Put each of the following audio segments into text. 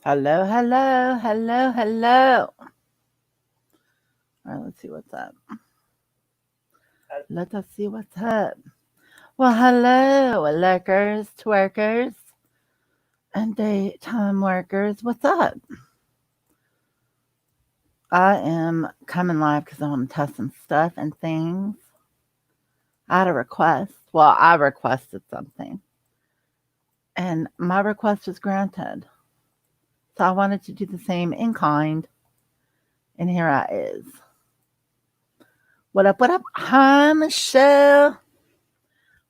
Hello, hello, hello, hello. All right, let's see what's up. Let us see what's up. Well, hello, lurkers, twerkers, and daytime workers. What's up? I am coming live because I want to test some stuff and things. I had a request. Well, I requested something, and my request was granted. So I wanted to do the same in kind, and here I is. What up? What up? Hi, Michelle.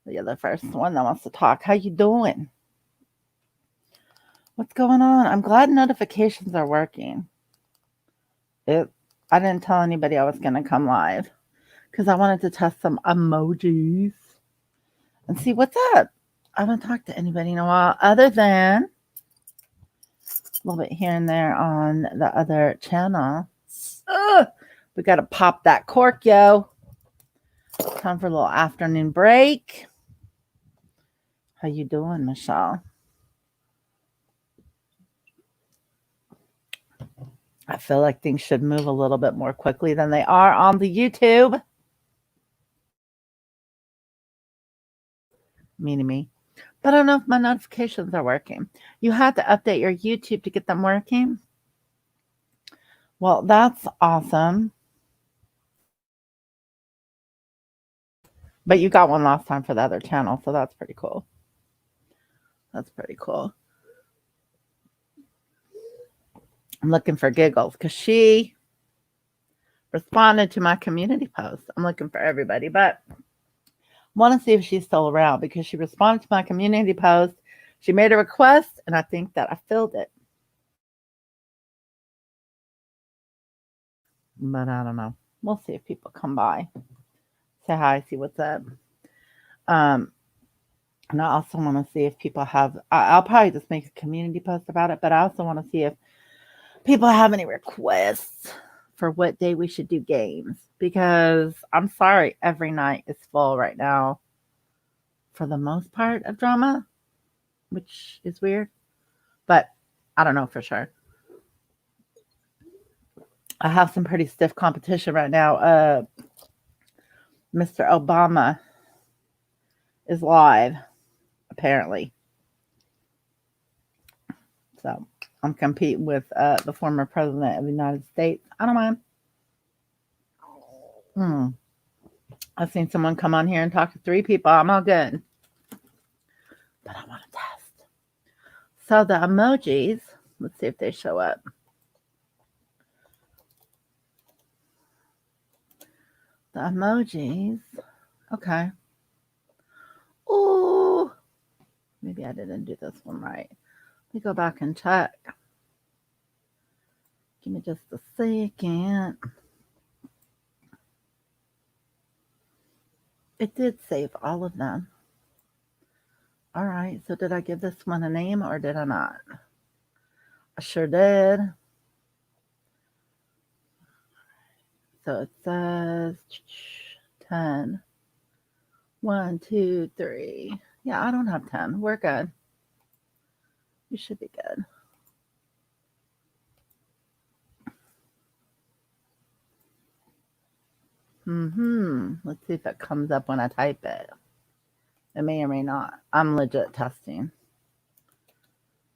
You're the first one that wants to talk. How you doing? What's going on? I'm glad notifications are working. I didn't tell anybody I was going to come live because I wanted to test some emojis and see what's up. I haven't talked to anybody in a while other than a little bit here and there on the other channel. We got to pop that cork, yo. Time for a little afternoon break. How you doing, Michelle? I feel like things should move a little bit more quickly than they are on the YouTube. Meaning me. But I don't know if my notifications are working. You had to update your YouTube to get them working. Well, that's awesome. But you got one last time for the other channel, so that's pretty cool. That's pretty cool. I'm looking for Giggles because she responded to my community post. I'm looking for everybody, but I want to see if she's still around because she responded to my community post. She made a request, and I think that I filled it. But I don't know. We'll see if people come by. Say hi, see what's up. And I also want to see if people have, I'll probably just make a community post about it, but I also want to see if people have any requests for what day we should do games. Because I'm sorry, every night is full right now for the most part of drama, which is weird. But I don't know for sure. I have some pretty stiff competition right now. Mr. Obama is live, apparently. So I'm competing with the former president of the United States. I don't mind. I've seen someone come on here and talk to 3 people. I'm all good. But I want to test. So the emojis, let's see if they show up. The emojis. Okay. Ooh. Maybe I didn't do this one right. Let me go back and check. Give me just a second. It did save all of them. All right. So did I give this one a name or did I not? I sure did. So it says 10. 1, 2, 3. Yeah, I don't have 10. We're good. You should be good. Let's see if it comes up when I type it. It may or may not. I'm legit testing.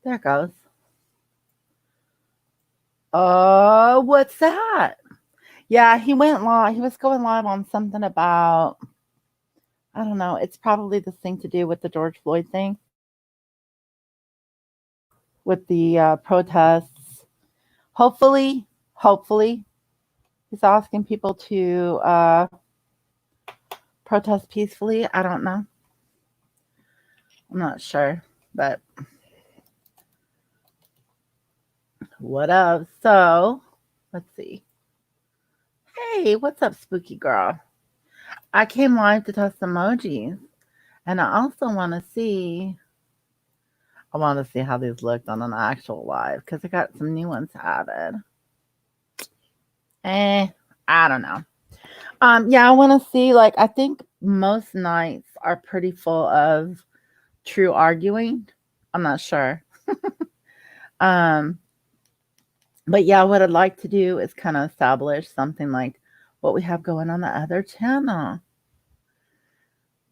There it goes. Oh, what's that? Yeah, he went live. He was going live on something about, I don't know. It's probably this thing to do with the George Floyd thing. With the protests. Hopefully, he's asking people to protest peacefully. I don't know. I'm not sure, but what up? So, let's see. Hey, what's up, spooky girl? I came live to test emojis, and I also want to see. I want to see how these looked on an actual live because I got some new ones added. I don't know. Yeah, I want to see. Like, I think most nights are pretty full of true arguing. I'm not sure. But yeah, what I'd like to do is kind of establish something like what we have going on the other channel.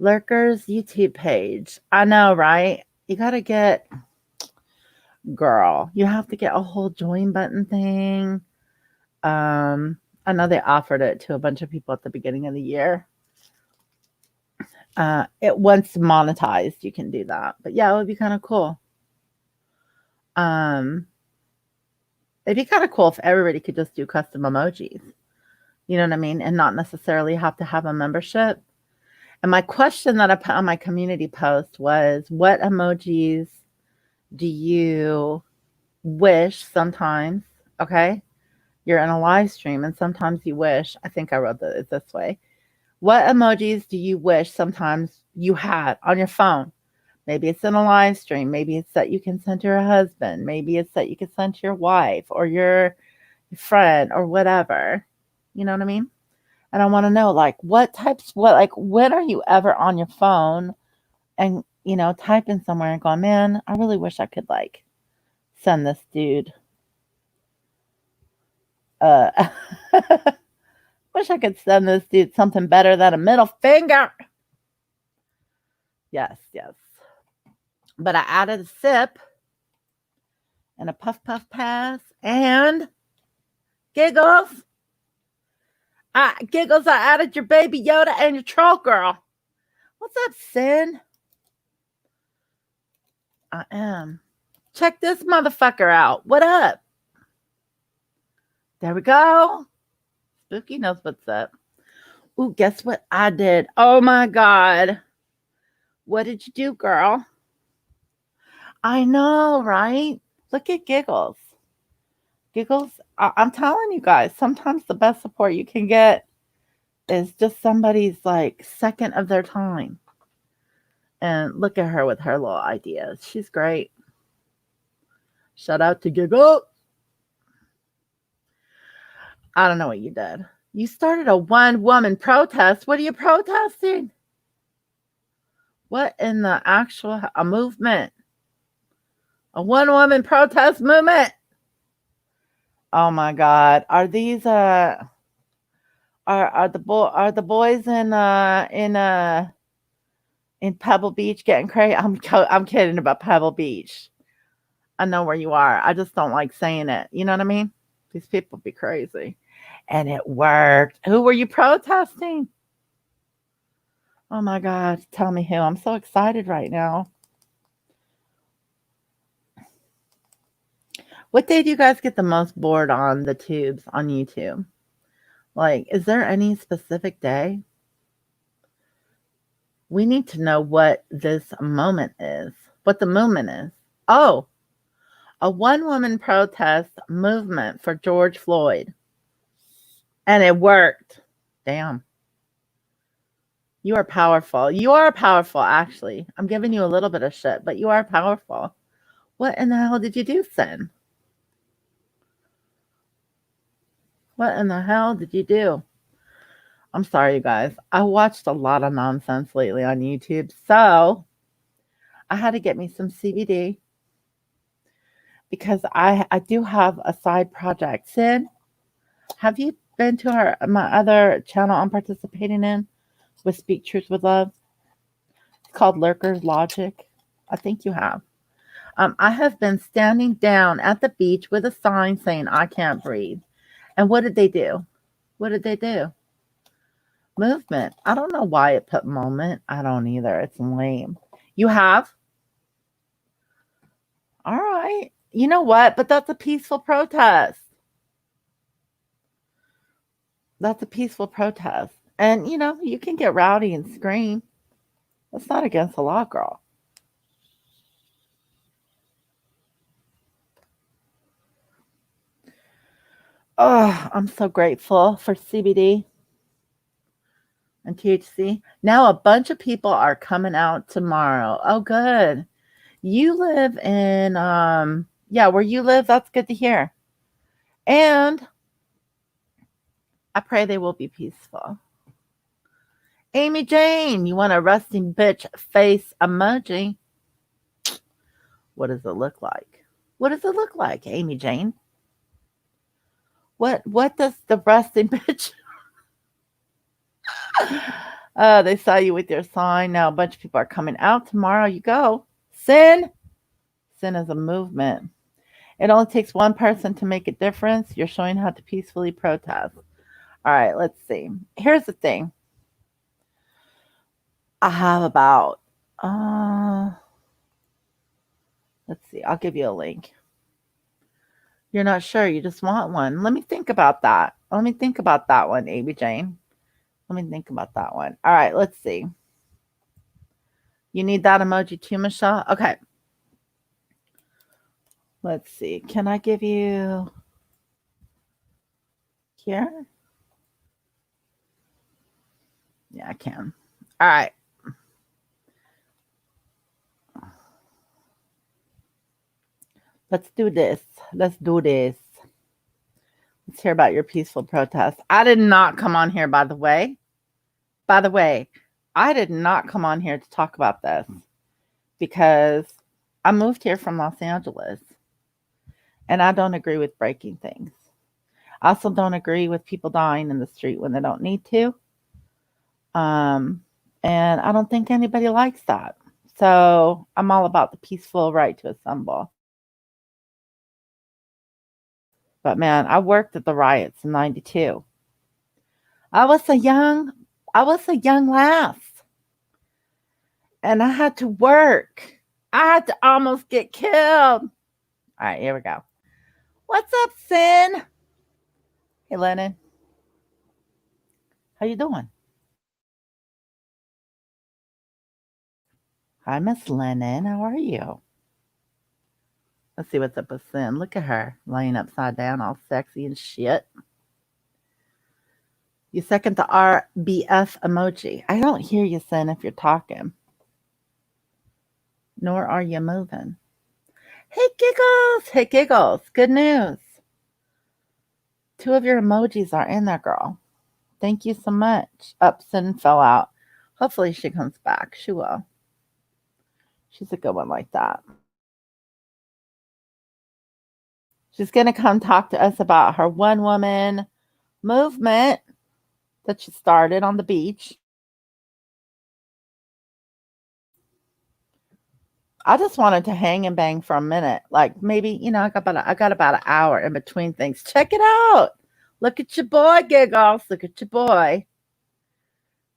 Lurkers YouTube page. I know, right? You got to get, girl, you have to get a whole join button thing. I know they offered it to a bunch of people at the beginning of the year. It once monetized, you can do that. But yeah, it would be kind of cool. Um, it'd be kind of cool if everybody could just do custom emojis. You know what I mean? And not necessarily have to have a membership. And my question that I put on my community post was, what emojis do you wish sometimes? Okay. You're in a live stream and sometimes you wish, I think I wrote it this way. What emojis do you wish sometimes you had on your phone? Maybe it's in a live stream. Maybe it's that you can send to your husband. Maybe it's that you can send to your wife or your friend or whatever. You know what I mean? And I want to know, like, when are you ever on your phone and, typing somewhere and going, man, I really wish I could, like, send this dude, uh, wish I could send this dude something better than a middle finger. Yes, yes. But I added a sip and a puff puff pass and giggles. Giggles, I added your baby Yoda and your troll girl. What's up, Sin? I am. Check this motherfucker out. What up? There we go. Spooky knows what's up. Ooh, guess what I did? Oh my God. What did you do, girl? I know, right? Look at Giggles. Giggles, I'm telling you guys, sometimes the best support you can get is just somebody's like second of their time. And look at her with her little ideas. She's great. Shout out to Giggles. I don't know what you did. You started a one-woman protest. What are you protesting? What in the actual a movement? A one-woman protest movement. Oh my God! Are these are the boys in Pebble Beach getting crazy? I'm kidding about Pebble Beach. I know where you are. I just don't like saying it. You know what I mean? These people be crazy. And it worked. Who were you protesting? Oh my God. Tell me who. I'm so excited right now. What day do you guys get the most bored on the tubes on YouTube? Like, is there any specific day? We need to know what this moment is, what the movement is. Oh, a one woman protest movement for George Floyd. And it worked. Damn. You are powerful. You are powerful, actually. I'm giving you a little bit of shit, but you are powerful. What in the hell did you do, Sin? What in the hell did you do? I'm sorry, you guys. I watched a lot of nonsense lately on YouTube, so I had to get me some CBD because I do have a side project. Sin, have you been to my other channel I'm participating in with Speak Truth with Love? It's called Lurkers Logic. I think you have. I have been standing down at the beach with a sign saying I can't breathe. And what did they do? What did they do? Movement. I don't know why it put moment. I don't either. It's lame. You have? All right. You know what? But that's a peaceful protest. That's a peaceful protest. And, you can get rowdy and scream. That's not against the law, girl. Oh, I'm so grateful for CBD and THC. Now a bunch of people are coming out tomorrow. Oh, good. You live in, yeah, where you live, that's good to hear. And I pray they will be peaceful. Amy Jane, you want a resting bitch face emoji? What does it look like? What does it look like, Amy Jane? What does the resting bitch? They saw you with your sign. Now a bunch of people are coming out tomorrow. You go. Sin. Sin is a movement. It only takes one person to make a difference. You're showing how to peacefully protest. All right, let's see. Here's the thing. I have about let's see. I'll give you a link. You're not sure. You just want one. Let me think about that. Let me think about that one, Amy Jane. Let me think about that one. All right, let's see. You need that emoji too, Michelle? Okay. Let's see. Can I give you here? Yeah, I can. All right. Let's do this. Let's do this. Let's hear about your peaceful protest. I did not come on here, by the way. By the way, I did not come on here to talk about this because I moved here from Los Angeles and I don't agree with breaking things. I also don't agree with people dying in the street when they don't need to. And I don't think anybody likes that. So I'm all about the peaceful right to assemble. But man, I worked at the riots in '92. I was a young, I was a young lass, and I had to work. I had to almost get killed. All right, here we go. What's up, Sin? Hey, Lennon. How you doing? Hi, Miss Lennon. How are you? Let's see what's up with Sin. Look at her laying upside down, all sexy and shit. You second the RBF emoji. I don't hear you, Sin, if you're talking. Nor are you moving. Hey, Giggles. Hey, Giggles. Good news. 2 of your emojis are in there, girl. Thank you so much. Sin fell out. Hopefully she comes back. She will. She's a good one like that. She's going to come talk to us about her one woman movement that she started on the beach. I just wanted to hang and bang for a minute. Like maybe, I got about an hour in between things. Check it out. Look at your boy, Giggles. Look at your boy.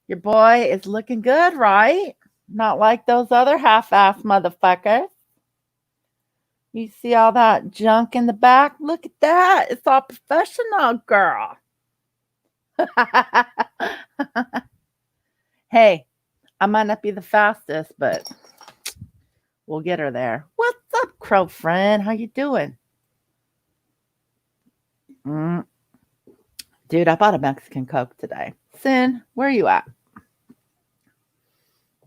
Your boy is looking good, right? Not like those other half-ass motherfuckers. You see all that junk in the back? Look at that. It's all professional, girl. Hey, I might not be the fastest, but we'll get her there. What's up, crow friend? How you doing? Dude, I bought a Mexican Coke today. Sin, where are you at?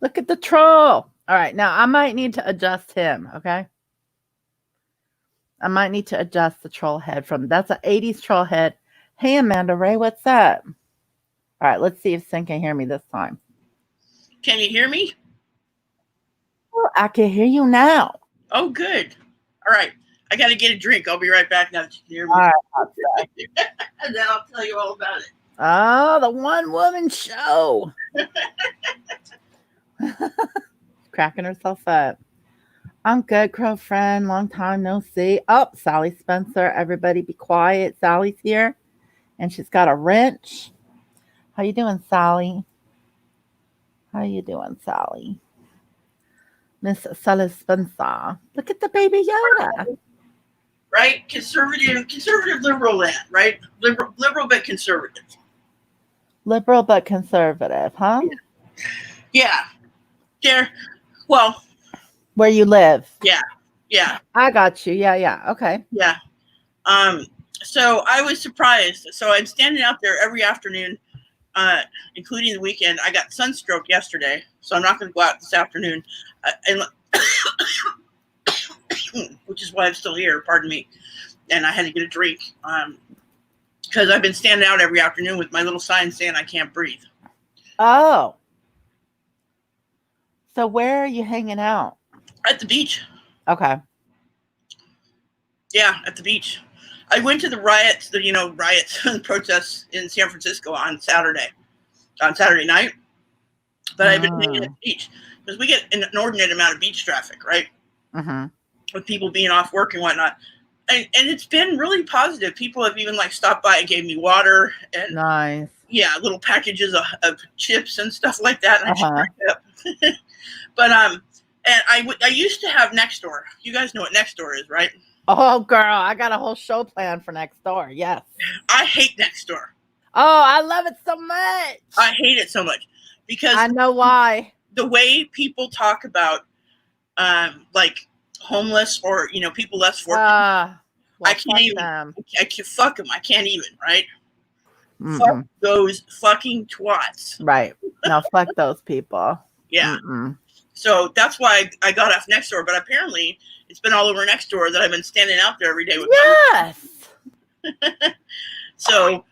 Look at the troll. All right, now I might need to adjust him, okay? I might need to adjust the troll head that's an 80s troll head. Hey, Amanda Ray, what's up? All right, let's see if Sin can hear me this time. Can you hear me? Oh, I can hear you now. Oh, good. All right. I got to get a drink. I'll be right back now that you can hear me. All right, and then I'll tell you all about it. Oh, the one woman show. Cracking herself up. I'm good, crow friend. Long time no see. Oh, Sally Spencer. Everybody be quiet. Sally's here. And she's got a wrench. How you doing, Sally? How you doing, Sally? Miss Sally Spencer. Look at the baby Yoda. Right? Conservative, liberal land, right? Liberal but conservative. Liberal but conservative, huh? Yeah. There. Well. Where you live. Yeah. Yeah. I got you. Yeah. Okay. Yeah. So I was surprised. So I'm standing out there every afternoon, including the weekend. I got sunstroke yesterday, so I'm not going to go out this afternoon, and which is why I'm still here. Pardon me. And I had to get a drink because I've been standing out every afternoon with my little sign saying I can't breathe. Oh. So where are you hanging out? At the beach. Okay. Yeah, at the beach. I went to the riots, riots and protests in San Francisco on Saturday night. But I've been hanging at the beach because we get an inordinate amount of beach traffic, right? With people being off work and whatnot. And it's been really positive. People have even stopped by and gave me water and nice. Yeah, little packages of chips and stuff like that. And I up. But and I used to have Nextdoor. You guys know what Nextdoor is, right? Oh, girl, I got a whole show plan for Nextdoor. Yes. I hate Nextdoor. Oh, I love it so much. I hate it so much because I know why. The way people talk about homeless or people less fortunate. I can't even. I can fuck them. I can't even. Right. Fuck those fucking twats. Right. No, fuck those people. Yeah. So that's why I got off Nextdoor. But apparently, it's been all over Nextdoor that I've been standing out there every day with. Yes. So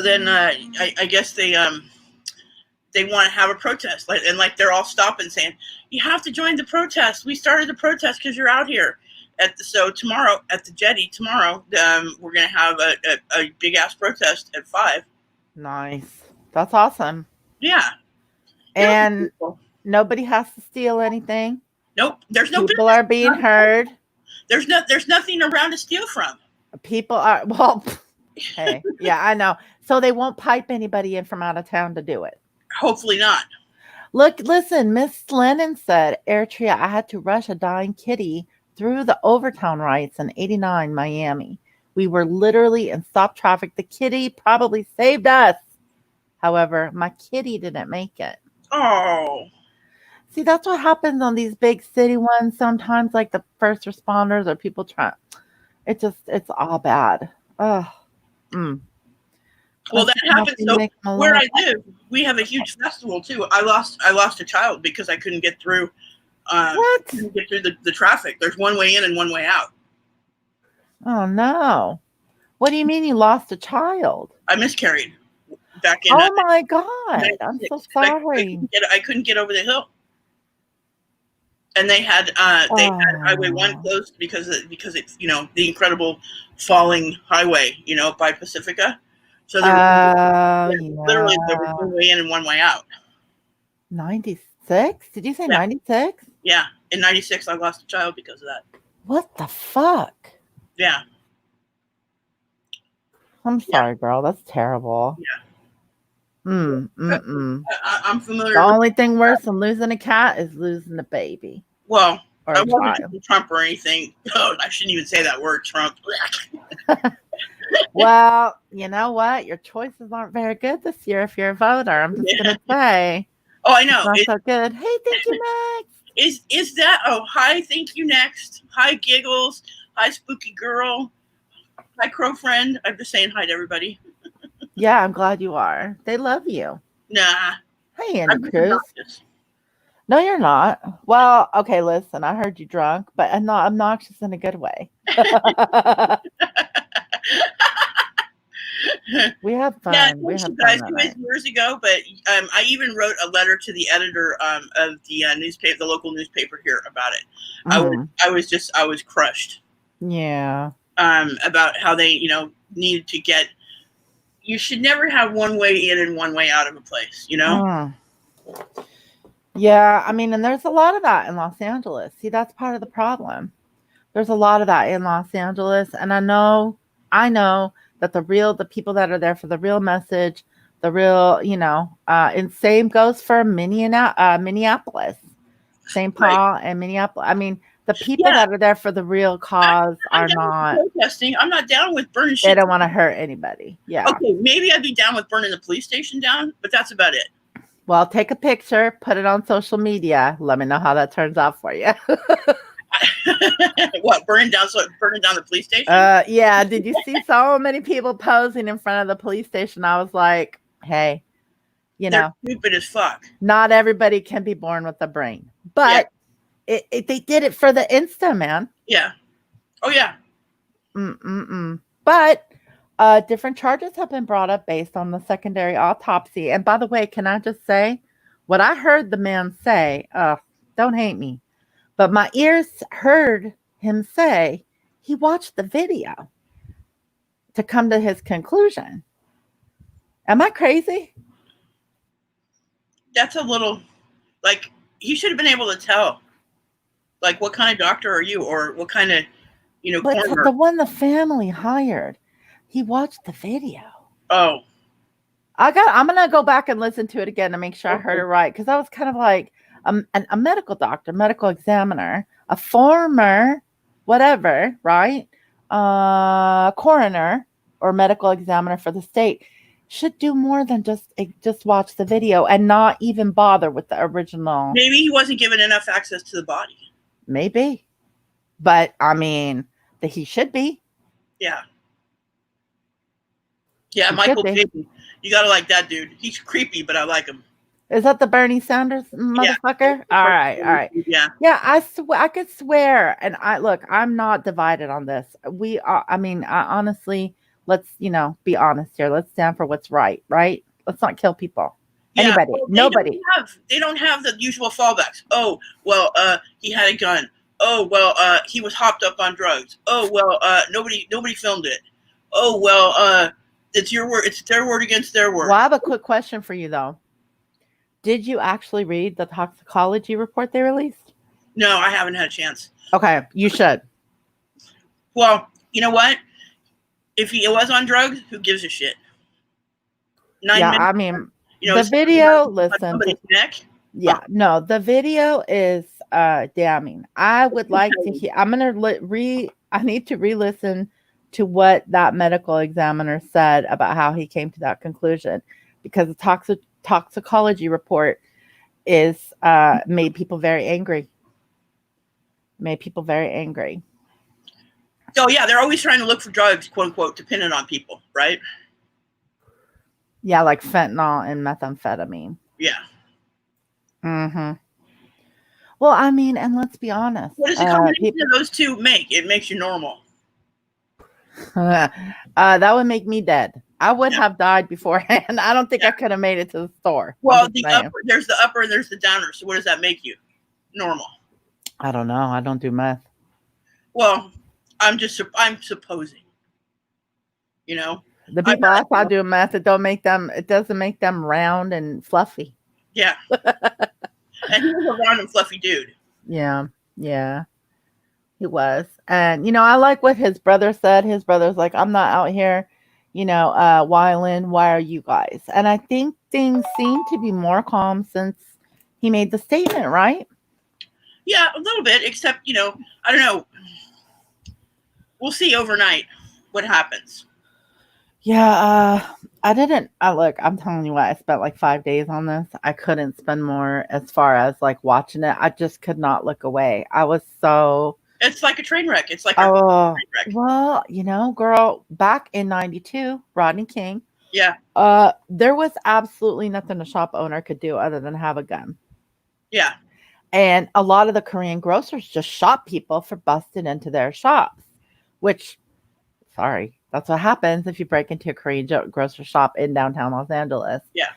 then I guess they want to have a protest, they're all stopping saying, you have to join the protest. We started the protest because you're out here. So tomorrow at the jetty, we're going to have a big ass protest at 5. Nice. That's awesome. Yeah. And nobody has to steal anything. Nope. There's no people are being heard. There's nothing around to steal from. People are, well, hey, yeah, I know. So they won't pipe anybody in from out of town to do it. Hopefully not. Look, listen, Miss Lennon said, Eritrea, I had to rush a dying kitty through the Overtown riots in 89 Miami. We were literally in stop traffic. The kitty probably saved us. However, my kitty didn't make it. Oh. See, that's what happens on these big city ones. Sometimes like the first responders or people trying. It's all bad. Ugh. Well, that happens. So where I live, we have a huge festival too. I lost a child because I couldn't get through. What? Couldn't get through the traffic. There's one way in and one way out. Oh no! What do you mean you lost a child? I miscarried back in. Oh my God! I'm so sorry. I couldn't get over the hill, and they had Highway 1 closed because it's the incredible falling highway by Pacifica. So literally there was one way in and one way out. 96? Did you say 96? Yeah. In 96, I lost a child because of that. What the fuck? Yeah. I'm sorry, girl. That's terrible. Yeah. I'm familiar. The only thing worse than losing a cat is losing a baby. Well, I wasn't Trump or anything. Oh, I shouldn't even say that word, Trump. Well, you know what? Your choices aren't very good this year if you're a voter. I'm just going to say. Oh, I know. It's not so good. Hey, thank you, next. Is that? Oh, hi, thank you, next. Hi, Giggles. Hi, Spooky Girl. Hi, Crow Friend. I'm just saying hi to everybody. Yeah, I'm glad you are. They love you. Nah. Hey, Andy Cruz. No, you're not. Well, okay, listen, I heard you drunk, but I'm not obnoxious in a good way. We have fun. Yeah, we have fun guys, years ago, but I even wrote a letter to the editor of the newspaper, the local newspaper here, about it. I was crushed. Yeah. About how they, needed to get. You should never have one way in and one way out of a place. Yeah, I mean, and there's a lot of that in Los Angeles. See, that's part of the problem. There's a lot of that in Los Angeles, and I know that the people that are there for the real message, the real, and same goes for Minneapolis, St. Paul and Minneapolis. I mean, the people that are there for the real cause are not protesting. I'm not down with burning shit. They don't want to hurt anybody. Yeah. Okay, maybe I'd be down with burning the police station down, but that's about it. Well, take a picture, put it on social media. Let me know how that turns out for you. What, burning down the police station? Yeah. Did you see so many people posing in front of the police station? I was like, hey, they're stupid as fuck. Not everybody can be born with a brain, but they did it for the Insta, man. Yeah. Oh yeah. But different charges have been brought up based on the secondary autopsy. And by the way, can I just say what I heard the man say? Don't hate me. But my ears heard him say He watched the video to come to his conclusion. Am I crazy? That's a little, like, he should have been able to tell, like, what kind of doctor are you, or what kind of, But coroner. the one the family hired, he watched the video. Oh, I'm gonna go back and listen to it again to make sure I heard okay. it right, because I was kind of like a medical doctor, medical examiner, a former whatever, right? Coroner or medical examiner for the state should do more than just watch the video and not even bother with the original. Maybe he wasn't given enough access to the body. Maybe, but I mean that he should be. Yeah. Yeah, He Michael should be. Payton. You gotta like that dude. He's creepy, but I like him. Is that the Bernie Sanders motherfucker? Yeah. All right. Yeah. Yeah, I could swear, and I'm not divided on this. We are. I mean, honestly, let's be honest here. Let's stand for what's right. Right? Let's not kill people. Yeah, Anybody, well, nobody. They don't have the usual fallbacks. Oh, well, he had a gun. Oh, well, he was hopped up on drugs. Oh, well, nobody filmed it. Oh, well, it's your word. It's their word against their word. Well, I have a quick question for you though. Did you actually read the toxicology report they released? No, I haven't had a chance. Okay, you should. Well, you know what? If he was on drugs, who gives a shit? 9 minutes. I mean, You know, the video. Listen, somebody's neck. Yeah, no, the video is damning. I would like to hear. I'm gonna I need to re-listen to what that medical examiner said about how he came to that conclusion, because the toxicology report is made people very angry. Oh yeah, they're always trying to look for drugs, quote unquote, dependent on people, right? Yeah, like fentanyl and methamphetamine. Yeah. Mm-hmm. Well, I mean, and let's be honest. What does the combination of those two make? It makes you normal. That would make me dead. I would have died beforehand. I don't think I could have made it to the store. Well, there's the upper and there's the downer. So what does that make you? Normal. I don't know. I don't do meth. Well, I'm supposing. The people I saw do meth, it doesn't make them round and fluffy. Yeah. And he was a round and fluffy dude. Yeah. He was. And I like what his brother said. His brother's like, I'm not out here, whiling. Why are you guys? And I think things seem to be more calm since he made the statement, right? Yeah, a little bit, except, I don't know. We'll see overnight what happens. Yeah, I didn't. Look, I'm telling you what, I spent like 5 days on this. I couldn't spend more as far as like watching it. I just could not look away. I was so. It's like a train wreck. It's like a train wreck. Well, girl, back in '92, Rodney King. Yeah. There was absolutely nothing a shop owner could do other than have a gun. Yeah. And a lot of the Korean grocers just shot people for busting into their shops, which, sorry. That's what happens if you break into a Korean grocery shop in downtown Los Angeles. Yeah.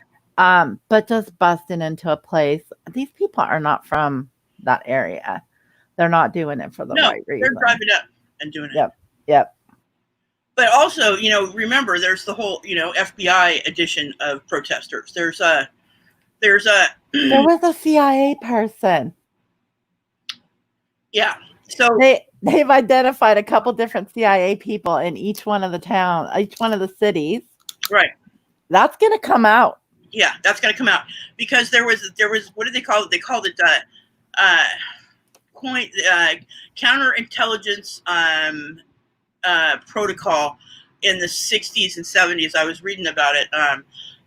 But just busting into a place, these people are not from that area. They're not doing it for the right reason. They're driving up and doing it. Yep. But also, remember, there's the whole, FBI edition of protesters. There was a CIA person. Yeah. So they've identified a couple different CIA people in each one of the cities. Right. That's going to come out. Yeah, that's going to come out because there was what did they call it? They called it counterintelligence protocol in the 60s and 70s. I was reading about it.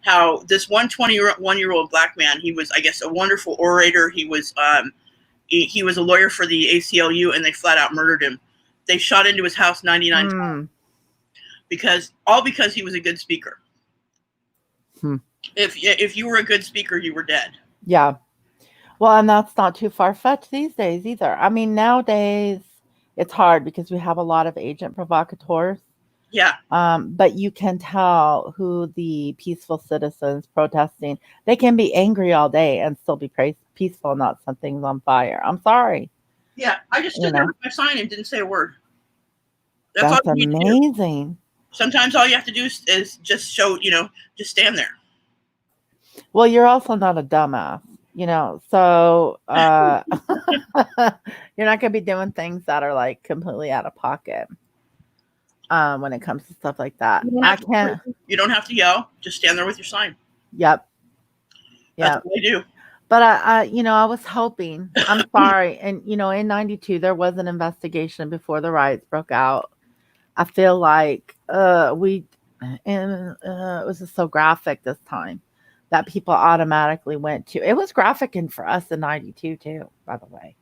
How this 21-year-old black man, he was, I guess, a wonderful orator. He was he was a lawyer for the ACLU, and they flat out murdered him. They shot into his house 99 times because he was a good speaker. If you were a good speaker, you were dead. Yeah. Well, and that's not too far-fetched these days either. I mean, nowadays it's hard because we have a lot of agent provocateurs. Yeah. But you can tell who the peaceful citizens protesting. They can be angry all day and still be peaceful, not something's on fire. I'm sorry. Yeah, I just stood there with my sign and didn't say a word. That's all That's you need to do. amazing. Sometimes all you have to do is just show, just stand there. Well, you're also not a dumbass, so you're not gonna be doing things that are like completely out of pocket. When it comes to stuff like that. I can't. You don't have to yell. Just stand there with your sign. Yep. That's Yep. what I do. But I was hoping. I'm sorry, and in '92 there was an investigation before the riots broke out. I feel like it was just so graphic this time that people automatically went to. It was graphic and for us in '92 too, by the way.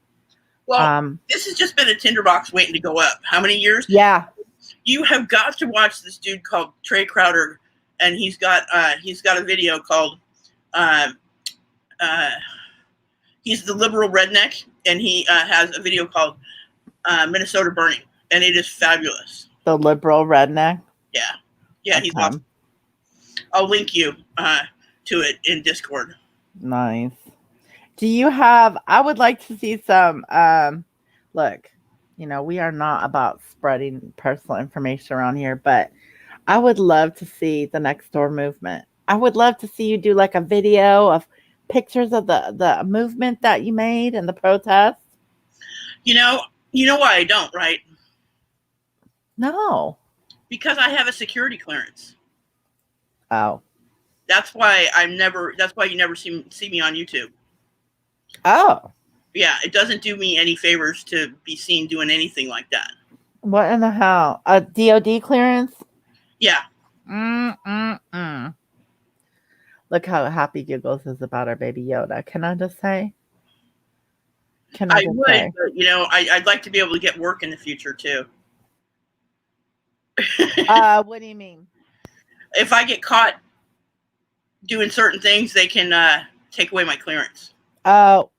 Well, this has just been a tinderbox waiting to go up. How many years? Yeah. You have got to watch this dude called Trey Crowder, and he's got a video called he's the liberal redneck, and he has a video called Minnesota Burning, and it is fabulous. The liberal redneck. Yeah, okay. He's awesome. I'll link you to it in Discord. Nice. Do you have? I would like to see some. Look, we are not about spreading personal information around here, but I would love to see the next door movement. I would love to see you do like a video of pictures of the movement that you made and the protest. You know why I don't, right? No. Because I have a security clearance. Oh. That's why that's why you never see me on YouTube. Oh. Yeah, it doesn't do me any favors to be seen doing anything like that. What in the hell? A DOD clearance? Yeah. Look how happy Giggles is about our baby Yoda. Can I just say? I would, but I'd like to be able to get work in the future too. What do you mean? If I get caught doing certain things, they can take away my clearance. Oh.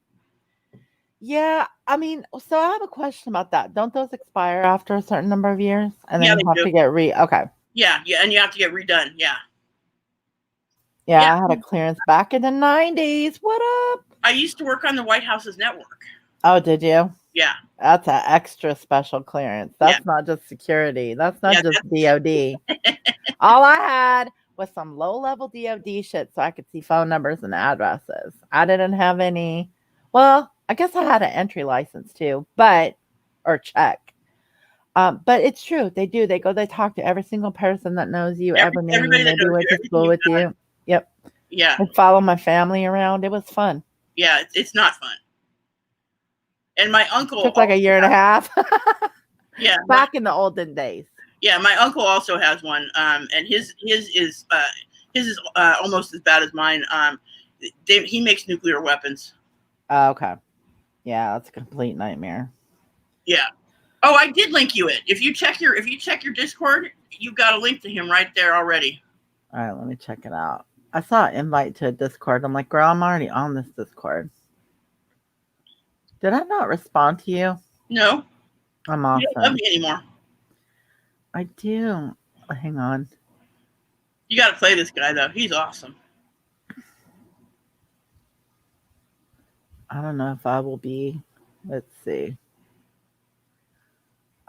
Yeah, I mean, so I have a question about that. Don't those expire after a certain number of years? And then you have to get okay. Yeah, and you have to get redone. Yeah. Yeah, I had a clearance back in the 90s. What up? I used to work on the White House's network. Oh, did you? Yeah. That's an extra special clearance. That's not just security. That's not just DOD. All I had was some low-level DOD shit so I could see phone numbers and addresses. I didn't have any. Well, I guess I had an entry license too, or check. But it's true. They do. They talk to every single person that knows you, ever knew you, maybe went to school with you. Yep. Yeah. And follow my family around. It was fun. Yeah, it's not fun. And my uncle took like a year and a half. Yeah. Back in the olden days. Yeah, my uncle also has one. And his is almost as bad as mine. He makes nuclear weapons. Okay. Yeah, that's a complete nightmare. Yeah. Oh, I did link you it. If you check your Discord, you've got a link to him right there already. All right, let me check it out. I saw an invite to a Discord. I'm like, girl, I'm already on this Discord. Did I not respond to you? No. I'm awesome. You don't love me anymore. I do. Hang on. You got to play this guy, though. He's awesome. I don't know if I will be. Let's see.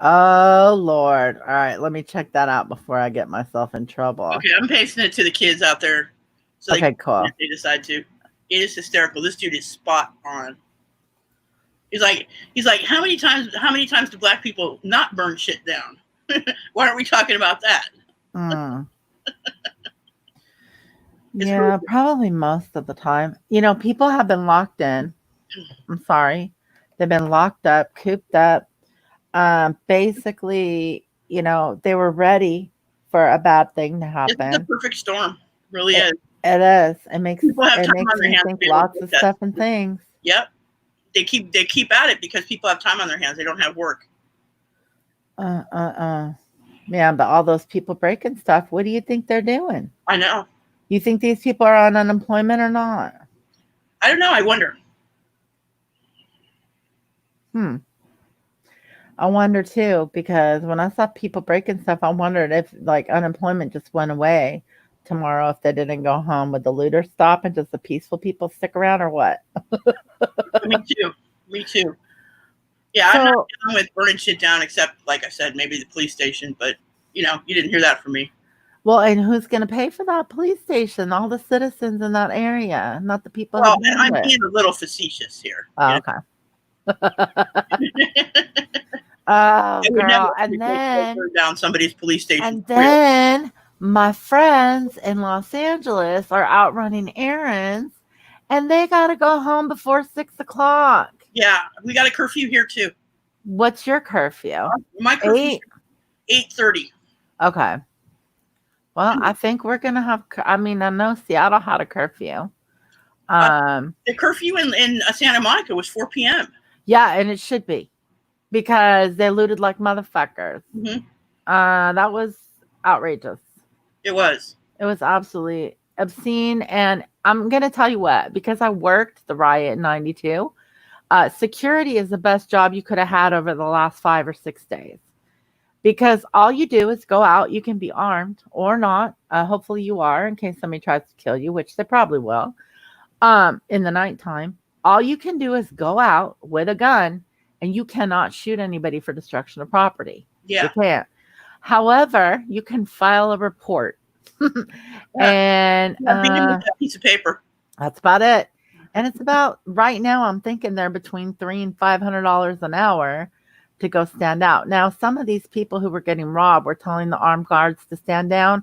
Oh, Lord. All right, let me check that out before I get myself in trouble. Okay, I'm pasting it to the kids out there. So cool. If they decide to. It is hysterical. This dude is spot on. He's like, how many times do black people not burn shit down? Why aren't we talking about that? Yeah, probably most of the time. People have been locked in. I'm sorry. They've been locked up, cooped up. Basically, they were ready for a bad thing to happen. It's the perfect storm. It really is. It is. It makes me think lots of stuff and things. Yep. They keep at it because people have time on their hands. They don't have work. Yeah, but all those people breaking stuff, what do you think they're doing? I know. You think these people are on unemployment or not? I don't know. I wonder. I wonder too, because when I saw people breaking stuff, I wondered if like unemployment just went away tomorrow if they didn't go home. Would the looters stop and just the peaceful people stick around or what? Me too. Yeah, I'm not So, down with burning shit down, except, like I said, maybe the police station. But you didn't hear that from me. well, and who's going to pay for that police station? All the citizens in that area, not the people who Well, and build I'm it. being a little facetious here. Oh, okay. I Oh, would never girl. burn down somebody's police station And for real. then my friends in Los Angeles are out running errands and they got to go home before 6 o'clock. Yeah, we got a curfew here too. What's your curfew? My curfew's 8? 8:30. Okay. Well, I think we're going to have, I mean, I know Seattle had a curfew. The curfew in Santa Monica was 4 p.m. Yeah, and it should be because they looted like motherfuckers. Mm-hmm. That was outrageous. It was. It was absolutely obscene. And I'm going to tell you what, because I worked the riot in 92, security is the best job you could have had over the last 5 or 6 days. Because all you do is go out. You can be armed or not. Hopefully you are in case somebody tries to kill you, which they probably will. In the nighttime, all you can do is go out with a gun and you cannot shoot anybody for destruction of property. Yeah. You can't. However, you can file a report. And beat him with that piece of paper. That's about it. And it's about right now, I'm thinking they're between $300 and $500 an hour to go stand out. Now, some of these people who were getting robbed were telling the armed guards to stand down.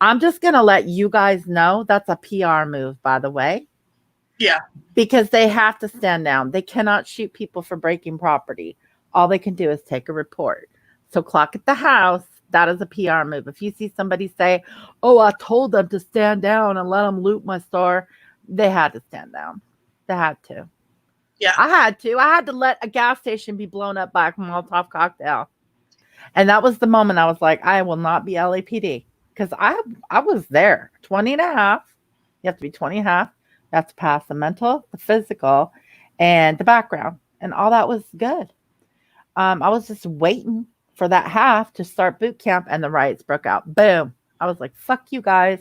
I'm just going to let you guys know that's a PR move, by the way. Yeah. Because they have to stand down. They cannot shoot people for breaking property. All they can do is take a report. So clock at the house. That is a PR move. If you see somebody say, oh, I told them to stand down and let them loot my store, they had to stand down. They had to. Yeah. I had to let a gas station be blown up by a Molotov cocktail. And that was the moment I was like, I will not be LAPD. Because I was there. 20 and a half. You have to be 20 and a half. You have to pass the mental, the physical, and the background. And all that was good. I was just waiting for that half to start boot camp and the riots broke out. Boom. I was like, fuck you guys.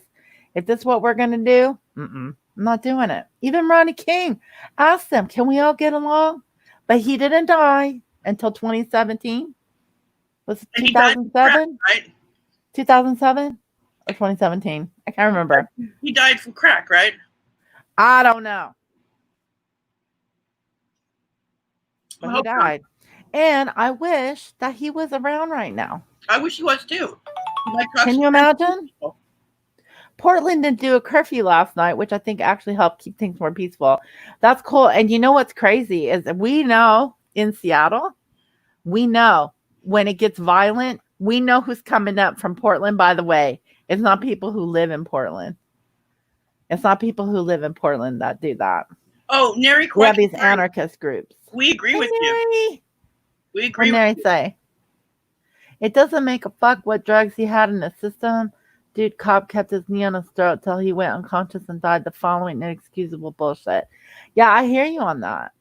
If this is what we're going to do, I'm not doing it. Even Ronnie King asked them, can we all get along? But he didn't die until 2017. Was it 2007? Right? 2007 or 2017? I can't remember. He died from crack, right? I don't know. But he died. And I wish that he was around right now. I wish he was too. Can you imagine? Portland didn't do a curfew last night, which I think actually helped keep things more peaceful. That's cool. And you know what's crazy is we know in Seattle, we know when it gets violent, we know who's coming up from Portland, by the way. It's not people who live in Portland. It's not people who live in Portland that do that. Oh, Neri, we have these anarchist groups. We agree with you. We agree with you. Say, it doesn't make a fuck what drugs he had in the system. Dude, cop kept his knee on his throat till he went unconscious and died the following inexcusable bullshit. Yeah, I hear you on that.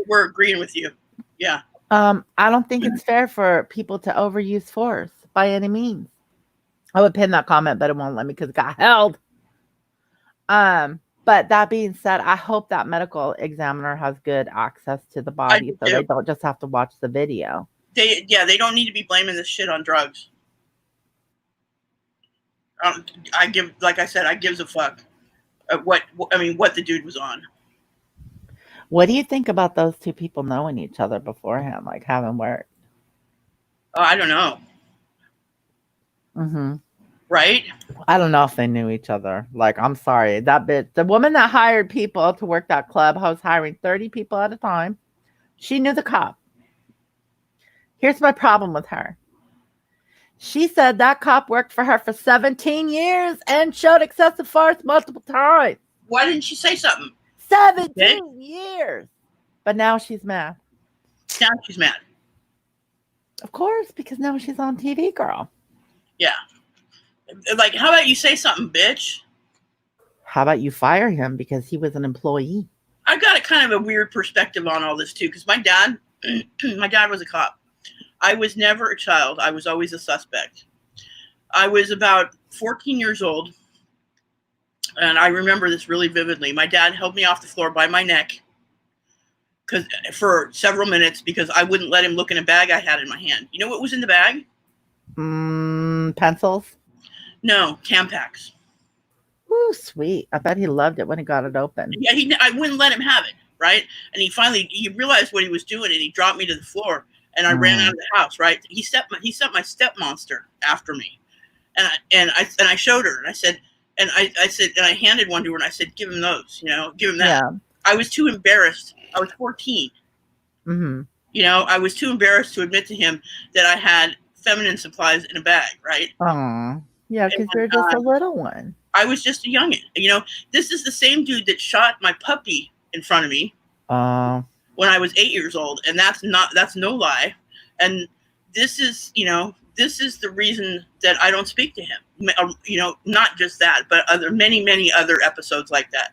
We're agreeing with you. Yeah. I don't think it's fair for people to overuse force by any means. I would pin that comment, but it won't let me because it got held. But that being said, I hope that medical examiner has good access to the body so they don't just have to watch the video. They don't need to be blaming this shit on drugs. I give a fuck what the dude was on. What do you think about those two people knowing each other beforehand, like having worked? I don't know. Right? I don't know if they knew each other. Like, I'm sorry. That bitch, the woman that hired people to work that club, I was hiring 30 people at a time. She knew the cop. Here's my problem with her. She said that cop worked for her for 17 years and showed excessive force multiple times. Why didn't she say something? 17 years. But now she's mad. Now she's mad. Of course, because now she's on TV, girl. Yeah. Like, how about you say something, bitch? How about you fire him because he was an employee? I've got a kind of a weird perspective on all this, too, because my dad was a cop. I was never a child. I was always a suspect. I was about 14 years old, and I remember this really vividly. My dad held me off the floor by my neck, for several minutes because I wouldn't let him look in a bag I had in my hand. You know what was in the bag? Pencils. No, Tampax. Ooh, sweet. I bet he loved it when he got it open. Yeah, I wouldn't let him have it, right? And he realized what he was doing, and he dropped me to the floor, and I ran out of the house, right? He sent my step monster after me, and I showed her, and I said, and I handed one to her, and I said, give him those, give him that. Yeah. I was too embarrassed. I was 14. Mm-hmm. I was too embarrassed to admit to him that I had feminine supplies in a bag, right? Aw. Yeah, because you're just a little one. I was just a youngin. This is the same dude that shot my puppy in front of me when I was 8 years old, and that's no lie. And this is the reason that I don't speak to him. Not just that, but many other episodes like that.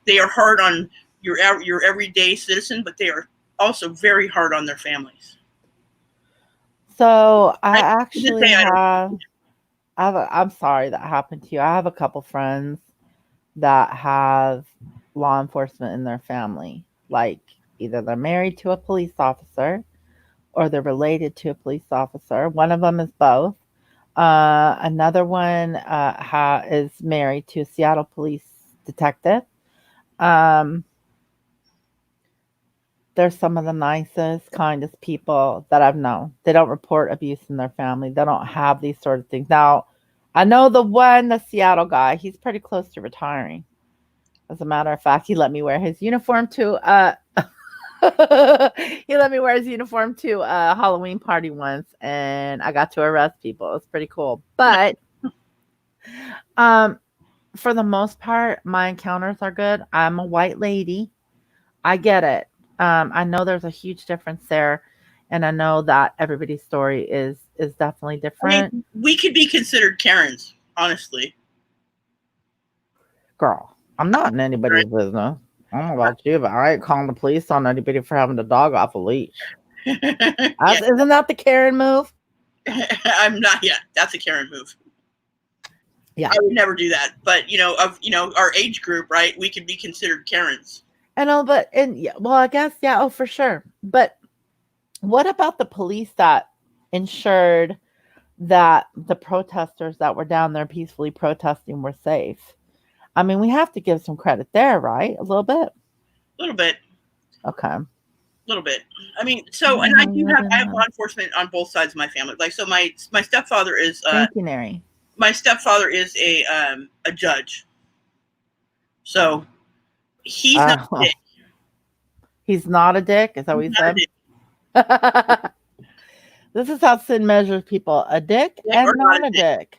They are hard on your everyday citizen, but they are also very hard on their families. So I'm sorry that happened to you. I have a couple friends that have law enforcement in their family. Like either they're married to a police officer or they're related to a police officer. One of them is both. Another one is married to a Seattle police detective. They're some of the nicest, kindest people that I've known. They don't report abuse in their family. They don't have these sort of things. Now, I know the Seattle guy, he's pretty close to retiring. As a matter of fact, he let me wear his uniform to he let me wear his uniform to a Halloween party once, and I got to arrest people. It was pretty cool. But for the most part, my encounters are good. I'm a white lady. I get it. I know there's a huge difference there, and I know that everybody's story is definitely different. I mean, we could be considered Karens, honestly. Girl, I'm not in anybody's business. I don't know about you, but I ain't calling the police on anybody for having the dog off a leash. Isn't that the Karen move? I'm not yet. That's a Karen move. Yeah, I would never do that. But our age group, right? We could be considered Karens. I guess, yeah, oh, for sure. But what about the police that ensured that the protesters that were down there peacefully protesting were safe? I mean, we have to give some credit there, right? A little bit? A little bit. Okay. A little bit. I mean, so, and I have law enforcement on both sides of my family. Like, so my stepfather is, thank you, Neri. My stepfather is a judge. So he's not a dick. He's not a dick? Is that what you said? This is how Sin measures people: a dick and not a dick.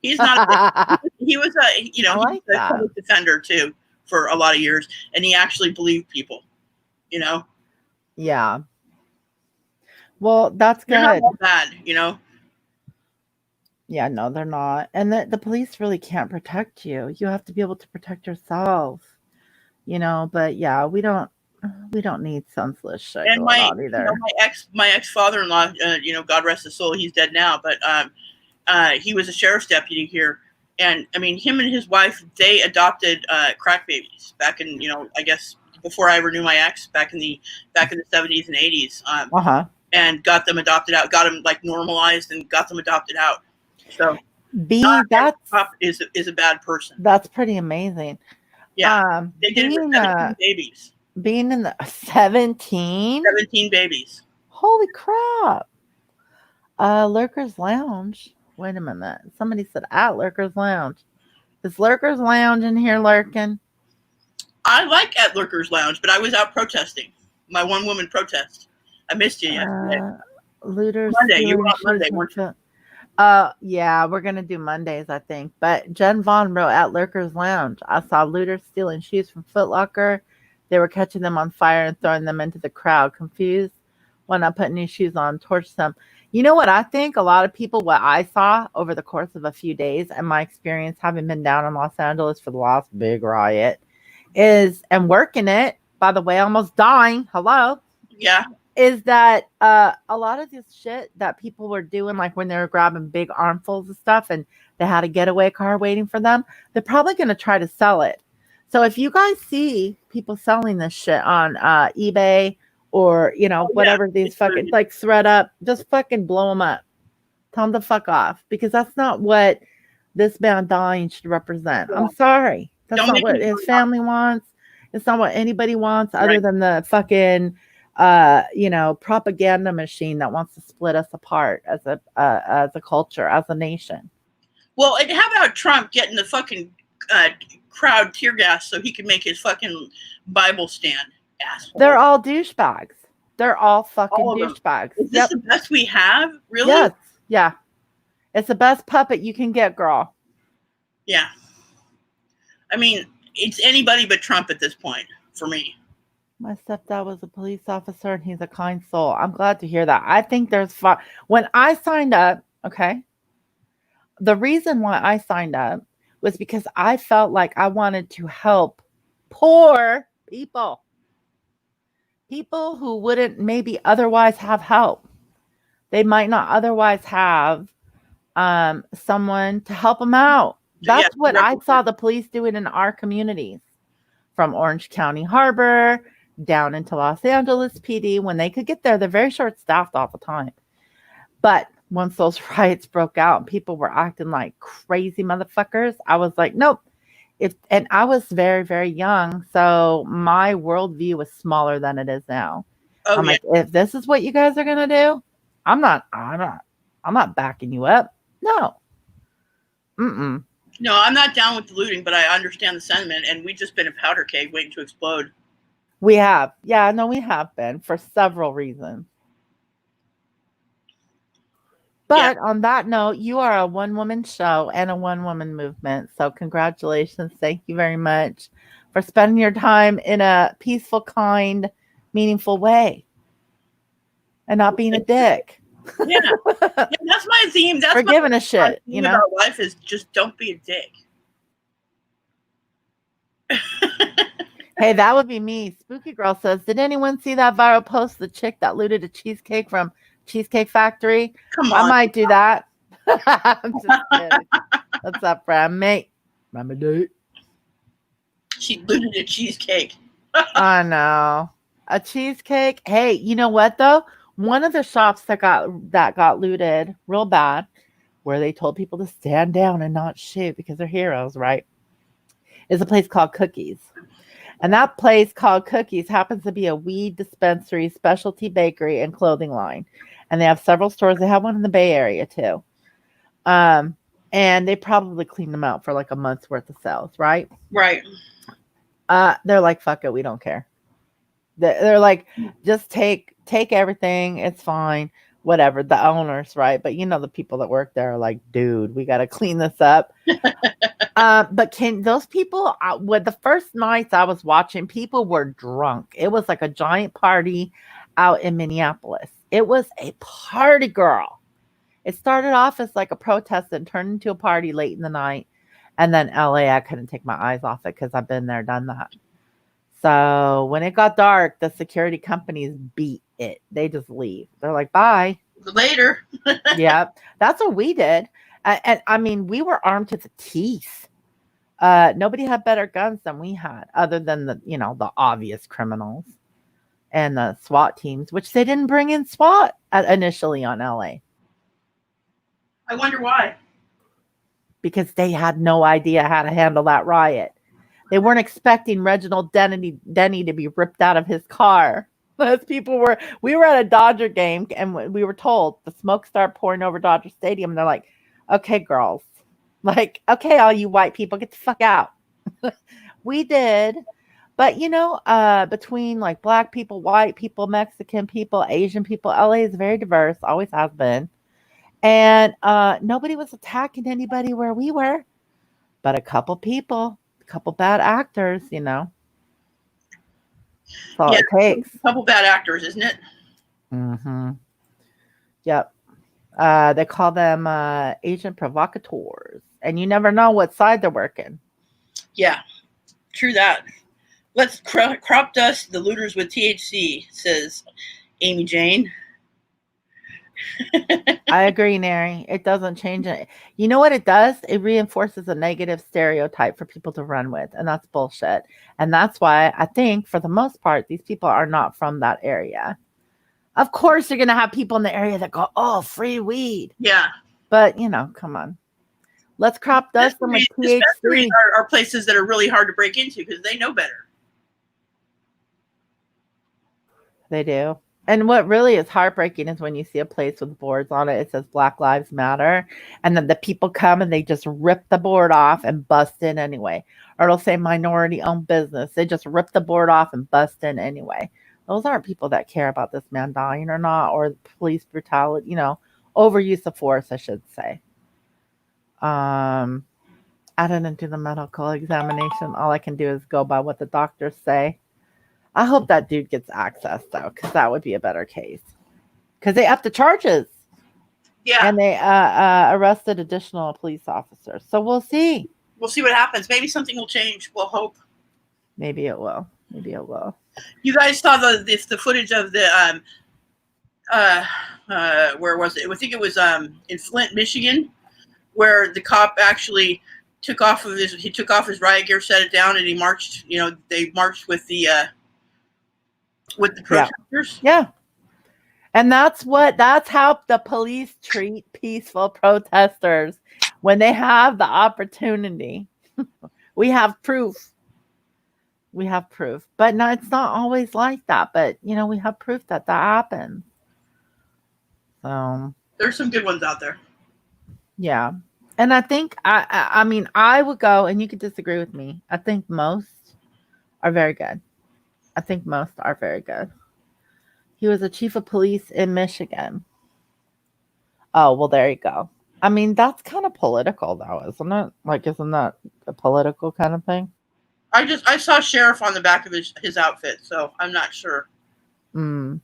He's not a dick. He was he was a public defender too for a lot of years, and he actually believed people. Yeah. Well, that's good. They're not bad, Yeah, no, they're not. And the police really can't protect you. You have to be able to protect yourself. But yeah, we don't need senseless shit and going on either. My ex father-in-law, God rest his soul, he's dead now, but he was a sheriff's deputy here, and I mean, him and his wife, they adopted crack babies back in I guess before I ever knew my ex, back in the 70s and 80s, and got them adopted out, got them like normalized, and got them adopted out. So that is a bad person. That's pretty amazing. Yeah, they did it with 17 babies. Being in the 17 babies. Holy crap! Lurker's Lounge. Wait a minute. Somebody said at Lurker's Lounge. Is Lurker's Lounge in here lurking? I like at Lurker's Lounge, but I was out protesting. My one woman protest. I missed you yesterday. Looters. Monday. You were on Monday, weren't you? Yeah, we're gonna do Mondays, I think. But Jen Vaughn wrote at Lurker's Lounge. I saw looters stealing shoes from Foot Locker. They were catching them on fire and throwing them into the crowd. Confused, why not put new shoes on, torch them? You know what I think? A lot of people, what I saw over the course of a few days, and my experience having been down in Los Angeles for the last big riot, and working it, by the way, almost dying. Hello. Yeah. Is that a lot of this shit that people were doing, like when they were grabbing big armfuls of stuff and they had a getaway car waiting for them, they're probably going to try to sell it. So if you guys see people selling this shit on eBay or, Oh yeah, whatever these it's true. fucking, like, thread up, just fucking blow them up. Tell them to fuck off because that's not what this man dying should represent. Yeah. I'm sorry. That's Don't not make what me his family wants. It's not what anybody wants other right. than the fucking propaganda machine that wants to split us apart as a culture, as a nation. Well, and how about Trump getting the fucking uh, crowd tear gas so he can make his fucking Bible stand? They're Asshole. all douchebags. They're all fucking All of them. douchebags. Is this Yep. the best we have? Really? Yes. Yeah. It's the best puppet you can get, girl. Yeah. I mean, it's anybody but Trump at this point for me. My stepdad was a police officer and he's a kind soul. I'm glad to hear that. I think there's fun. When I signed up, okay, the reason why I signed up was because I felt like I wanted to help poor people who wouldn't maybe otherwise have help. They might not otherwise have someone to help them out. Yeah, That's what I saw the police doing in our communities, from Orange County Harbor down into Los Angeles PD. When they could get there, they're very short staffed all the time. But once those riots broke out and people were acting like crazy motherfuckers, I was like, nope. And I was very, very young, so my worldview was smaller than it is now. Oh I'm yeah. like, if this is what you guys are gonna do, I'm not backing you up. No. Mm-mm. No, I'm not down with the looting, but I understand the sentiment, and we've just been a powder keg waiting to explode. We have. Yeah, no, we have been for several reasons. But on that note, you are a one-woman show and a one-woman movement. So congratulations. Thank you very much for spending your time in a peaceful, kind, meaningful way and not being a dick. Yeah, that's my theme. That's for giving a shit, theme of our life is just don't be a dick. Hey, that would be me. Spooky Girl says, did anyone see that viral post, the chick that looted a cheesecake from Cheesecake Factory? Come on. I might do that. I'm just kidding. What's up, Bram, mate? Remember, dude? She looted a cheesecake. I know. A cheesecake. Hey, you know what though? One of the shops that got looted real bad, where they told people to stand down and not shoot because they're heroes, right? Is a place called Cookies. And that place called Cookies happens to be a weed dispensary, specialty bakery, and clothing line. And they have several stores. They have one in the Bay Area too. And they probably cleaned them out for like a month's worth of sales, right? Right. They're like, fuck it, we don't care. They're like, just take everything. It's fine. Whatever. The owners, right? But the people that work there are like, dude, we got to clean this up. But can those people, with the first nights I was watching, people were drunk. It was like a giant party out in Minneapolis. It was a party, girl. It started off as like a protest and turned into a party late in the night. And then LA, I couldn't take my eyes off it because I've been there, done that. So when it got dark, the security companies beat it. They just leave. They're like, bye. Later. Yeah, that's what we did. And I mean, we were armed to the teeth. Nobody had better guns than we had, other than the obvious criminals and the SWAT teams, which they didn't bring in SWAT initially on LA. I wonder why. Because they had no idea how to handle that riot. They weren't expecting Reginald Denny to be ripped out of his car. We were at a Dodger game and we were told the smoke started pouring over Dodger Stadium. And they're like, okay, girls, like, okay, all you white people, get the fuck out. We did. But, between like black people, white people, Mexican people, Asian people, LA is very diverse, always has been. And nobody was attacking anybody where we were, but a couple people, a couple bad actors, That's all it takes. A couple bad actors, isn't it? Mm-hmm. Yep. They call them agent provocateurs, and you never know what side they're working. Yeah, true that. Let's crop dust the looters with THC, says Amy Jane. I agree, Nary. It doesn't change it. You know what it does? It reinforces a negative stereotype for people to run with, and that's bullshit. And that's why I think, for the most part, these people are not from that area. Of course, you're going to have people in the area that go, "Oh, free weed," Yeah. but come on, let's crop dust them with Dispensaries THC. are places that are really hard to break into because they know better. They do. And what really is heartbreaking is when you see a place with boards on it, it says Black Lives Matter, and then the people come and they just rip the board off and bust in anyway. Or it'll say minority owned business. They just rip the board off and bust in anyway. Those aren't people that care about this man dying or not, or police brutality, overuse of force, I should say. I didn't do the medical examination. All I can do is go by what the doctors say. I hope that dude gets access though, because that would be a better case. Because they upped the charges. Yeah. And they arrested additional police officers. So we'll see. We'll see what happens. Maybe something will change. We'll hope. Maybe it will. Maybe it will. You guys saw the footage of the where was it? I think it was in Flint, Michigan, where the cop actually took off his riot gear, set it down, and he marched. They marched with the protesters. Yeah. And that's how the police treat peaceful protesters when they have the opportunity. We have proof. But no, it's not always like that. But, we have proof that happens. So there's some good ones out there. Yeah. And I think, I mean, I would go, and you could disagree with me. I think most are very good. He was a chief of police in Michigan. Oh, well, there you go. I mean, that's kind of political, though, isn't it? Like, isn't that a political kind of thing? I saw sheriff on the back of his outfit, so I'm not sure. Hi,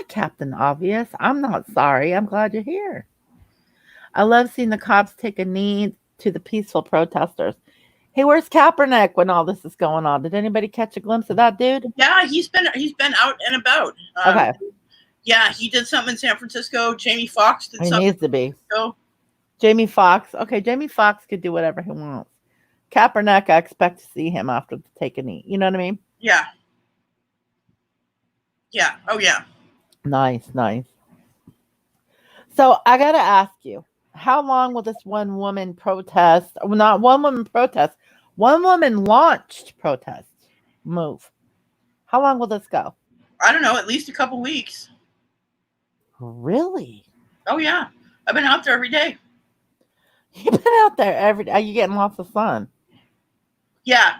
Captain Obvious. I'm not sorry. I'm glad you're here. I love seeing the cops take a knee to the peaceful protesters. Hey, where's Kaepernick when all this is going on? Did anybody catch a glimpse of that dude? Yeah, he's been out and about. Okay. Yeah, he did something in San Francisco. Jamie Foxx did something. He needs to be. Jamie Foxx. Okay, Jamie Foxx could do whatever he wants. Kaepernick, I expect to see him after the take a knee. You know what I mean? Yeah. Yeah. Oh, yeah. Nice. So I got to ask you, how long will this one woman protest, not one woman protest, one woman launched protest move? How long will this go? I don't know, at least a couple weeks. Really? Oh, yeah. I've been out there every day. You've been out there every day. Are you getting lots of sun? Yeah.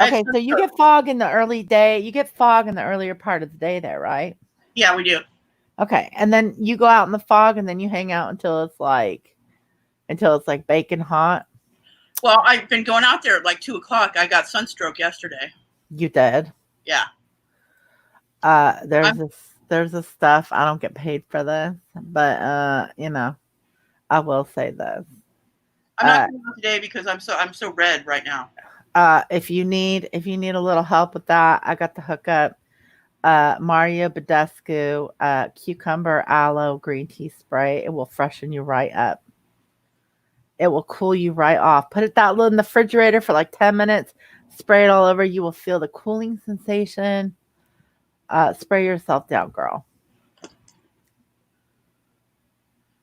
Okay, so you get fog in the early day. You get fog in the earlier part of the day there, right? Yeah, we do. Okay, and then you go out in the fog, and then you hang out until it's like baking hot. Well, I've been going out there at like 2:00. I got sunstroke yesterday. You did? Yeah. There's this stuff. I don't get paid for this, but I will say this. I'm not going out today because I'm so red right now. If you need a little help with that, I got the hookup. Mario Badescu cucumber aloe green tea spray. It will freshen you right up. It will cool you right off. Put it in the refrigerator for like 10 minutes. Spray it all over. You will feel the cooling sensation. Spray yourself down, girl.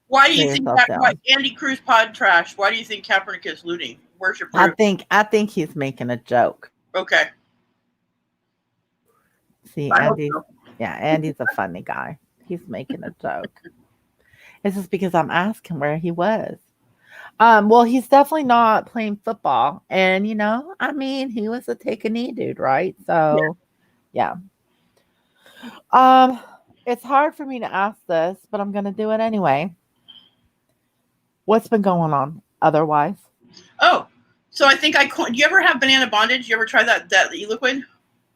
Why do you think that? Andy Cruz pod trash? Why do you think Kaepernick is looting? Where's your proof? I think he's making a joke. Okay. See, Andy's a funny guy. He's making a joke. This is because I'm asking where he was. Well, he's definitely not playing football. And, I mean, he was a take a knee dude, right? So, yeah. It's hard for me to ask this, but I'm going to do it anyway. What's been going on otherwise? Oh, so I think do you ever have banana bondage? You ever try that e-liquid?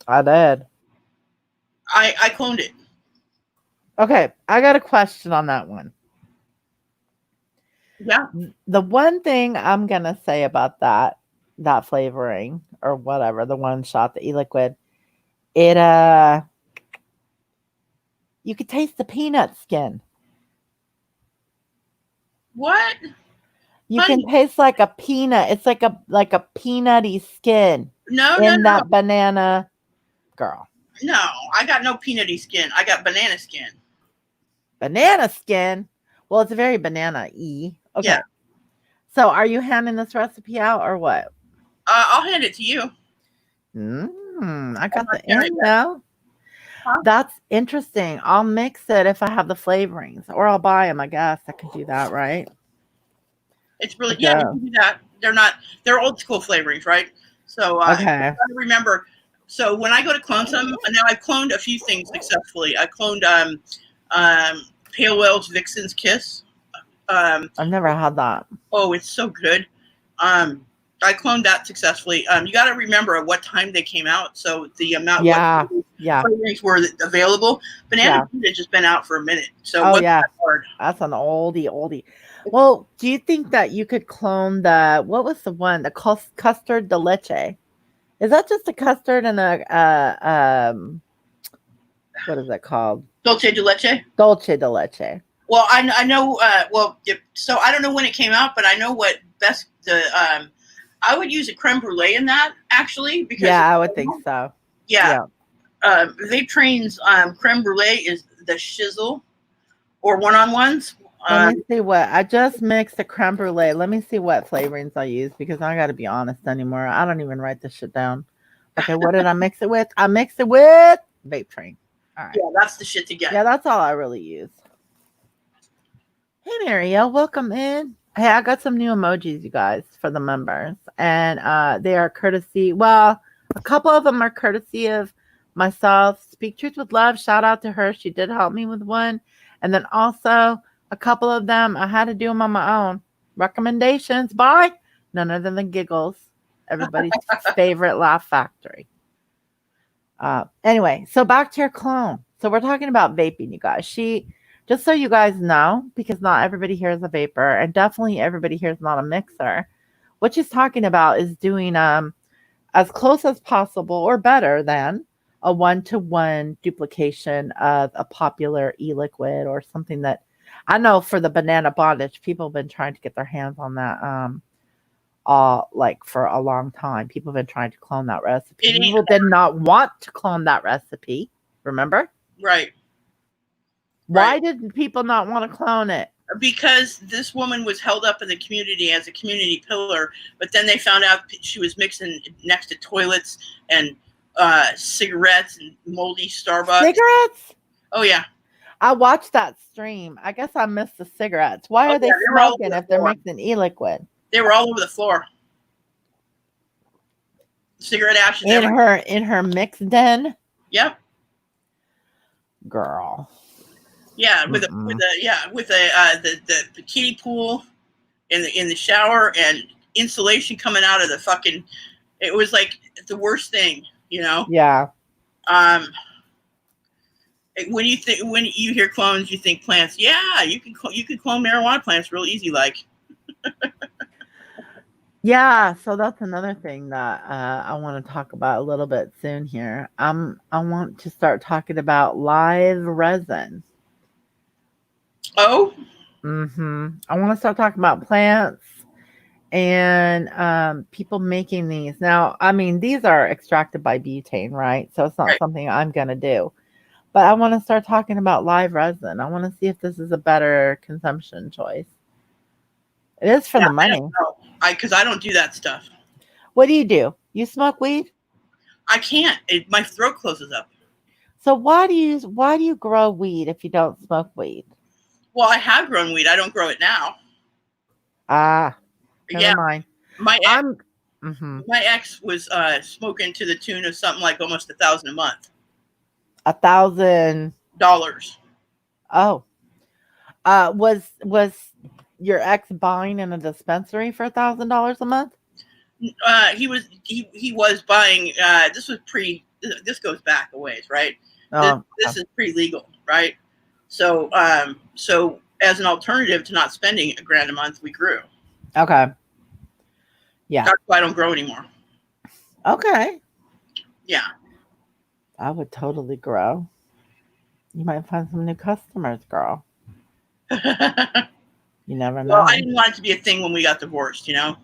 I did. I cloned it. Okay, I got a question on that one. Yeah. The one thing I'm going to say about that flavoring or whatever, the one shot, the e-liquid, it You could taste the peanut skin. What? You can Honey, taste like a peanut. It's like a peanutty skin no, no, in no, that banana, girl. no. I got no peanutty skin. I got banana skin. Banana skin. Well, it's very banana-y. Yeah. Okay. So, are you handing this recipe out or what? I'll hand it to you. I I'm got not the sharing that. intel. Huh? That's interesting. I'll mix it if I have the flavorings, or I'll buy them. I guess I could do that, right? It's really, yeah, you Okay. can do that. They're not, they're old school flavorings, right? So you Okay. gotta remember. So when I go to clone some, now I've cloned a few things successfully. I cloned Pale Whale's Vixen's Kiss. Um, I've never had that. oh, it's so good. Um, I cloned that successfully. You got to remember at what time they came out, so the amount what Yeah. Yeah. flavorings were available. Banana Yeah. food had just been out for a minute, so it Oh, wasn't yeah. that hard. That's an oldie. Well, do you think that you could clone the what was the one the custard de leche? Is that just a custard and what is it called? Dulce de leche. Dolce de leche. Well, I know. So I don't know when it came out, but I know what best the. I would use a creme brulee in that actually because Yeah, I would think so. yeah, Yeah. Vape Train's creme brulee is the shizzle or one on ones. Let me see what I just mixed a creme brulee. Let me see what flavorings I use because I got to be honest anymore. I don't even write this shit down. Okay, what did I mix it with? I mixed it with Vape Train. All right. Yeah, that's the shit to get. Yeah, that's all I really use. Hey, Marielle, welcome in. Hey, I got some new emojis, you guys, for the members, and they are courtesy. Well, a couple of them are courtesy of myself. Speak Truth with Love. Shout out to her. She did help me with one, and then also a couple of them I had to do them on my own. Recommendations by none other than Giggles, everybody's favorite laugh factory. Anyway, so back to your clone. So we're talking about vaping, you guys. Just so you guys know, because not everybody here is a vapor, and definitely everybody here is not a mixer. What she's talking about is doing as close as possible or better than a one-to-one duplication of a popular e-liquid or something that I know for the banana bondage, people have been trying to get their hands on that like for a long time. People have been trying to clone that recipe. People did not want to clone that recipe. Remember? Right. Why did people not want to clone it? Because this woman was held up in the community as a community pillar, but then they found out she was mixing next to toilets and cigarettes and moldy Starbucks. Cigarettes? Oh yeah. I watched that stream. I guess I missed the cigarettes. Why are they smoking if they're mixing e-liquid? They were all over the floor. Cigarette ashes in her mix den. Yep. Girl. Yeah, with the kiddie pool in the shower and insulation coming out of the fucking. It was like the worst thing, you know. Yeah. When you hear clones, you think plants. Yeah, you can clone marijuana plants real easy, like. Yeah, so that's another thing that I want to talk about a little bit soon here. I want to start talking about live resin. Oh. I want to start talking about plants and people making these. Now, I mean, these are extracted by butane, right? So it's not something I'm going to do. But I want to start talking about live resin. I want to see if this is a better consumption choice. It is for the money. Because I don't do that stuff. What do? You smoke weed? I can't. My throat closes up. So why do you grow weed if you don't smoke weed? Well, I have grown weed. I don't grow it now. Never mind. My ex was smoking to the tune of something like almost $1,000 a month. $1,000. Oh. Was your ex buying in a dispensary for $1,000 a month? He was buying. This goes back a ways, right? This is pre-legal, right? So as an alternative to not spending $1,000 a month, we grew. Okay. Yeah. That's why I don't grow anymore. Okay. Yeah. I would totally grow. You might find some new customers, girl. You never Well, I know. didn't want it to be a thing when we got divorced, you know?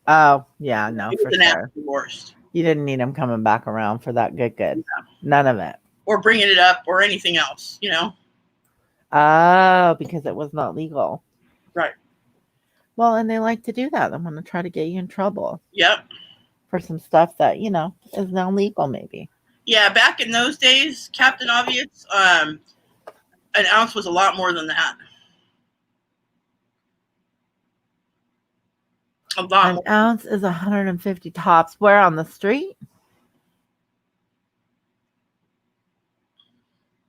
Oh, yeah, no, It was for an after sure. divorce. You didn't need him coming back around for that good. None of it. Or bringing it up or anything else, you know? Oh, because it was not legal. Right. Well, and they like to do that. They want to try to get you in trouble Yep. for some stuff that, is now legal, maybe. Yeah, back in those days, Captain Obvious, an ounce was a lot more than that. A lot An more. ounce is 150 tops. Where on the street?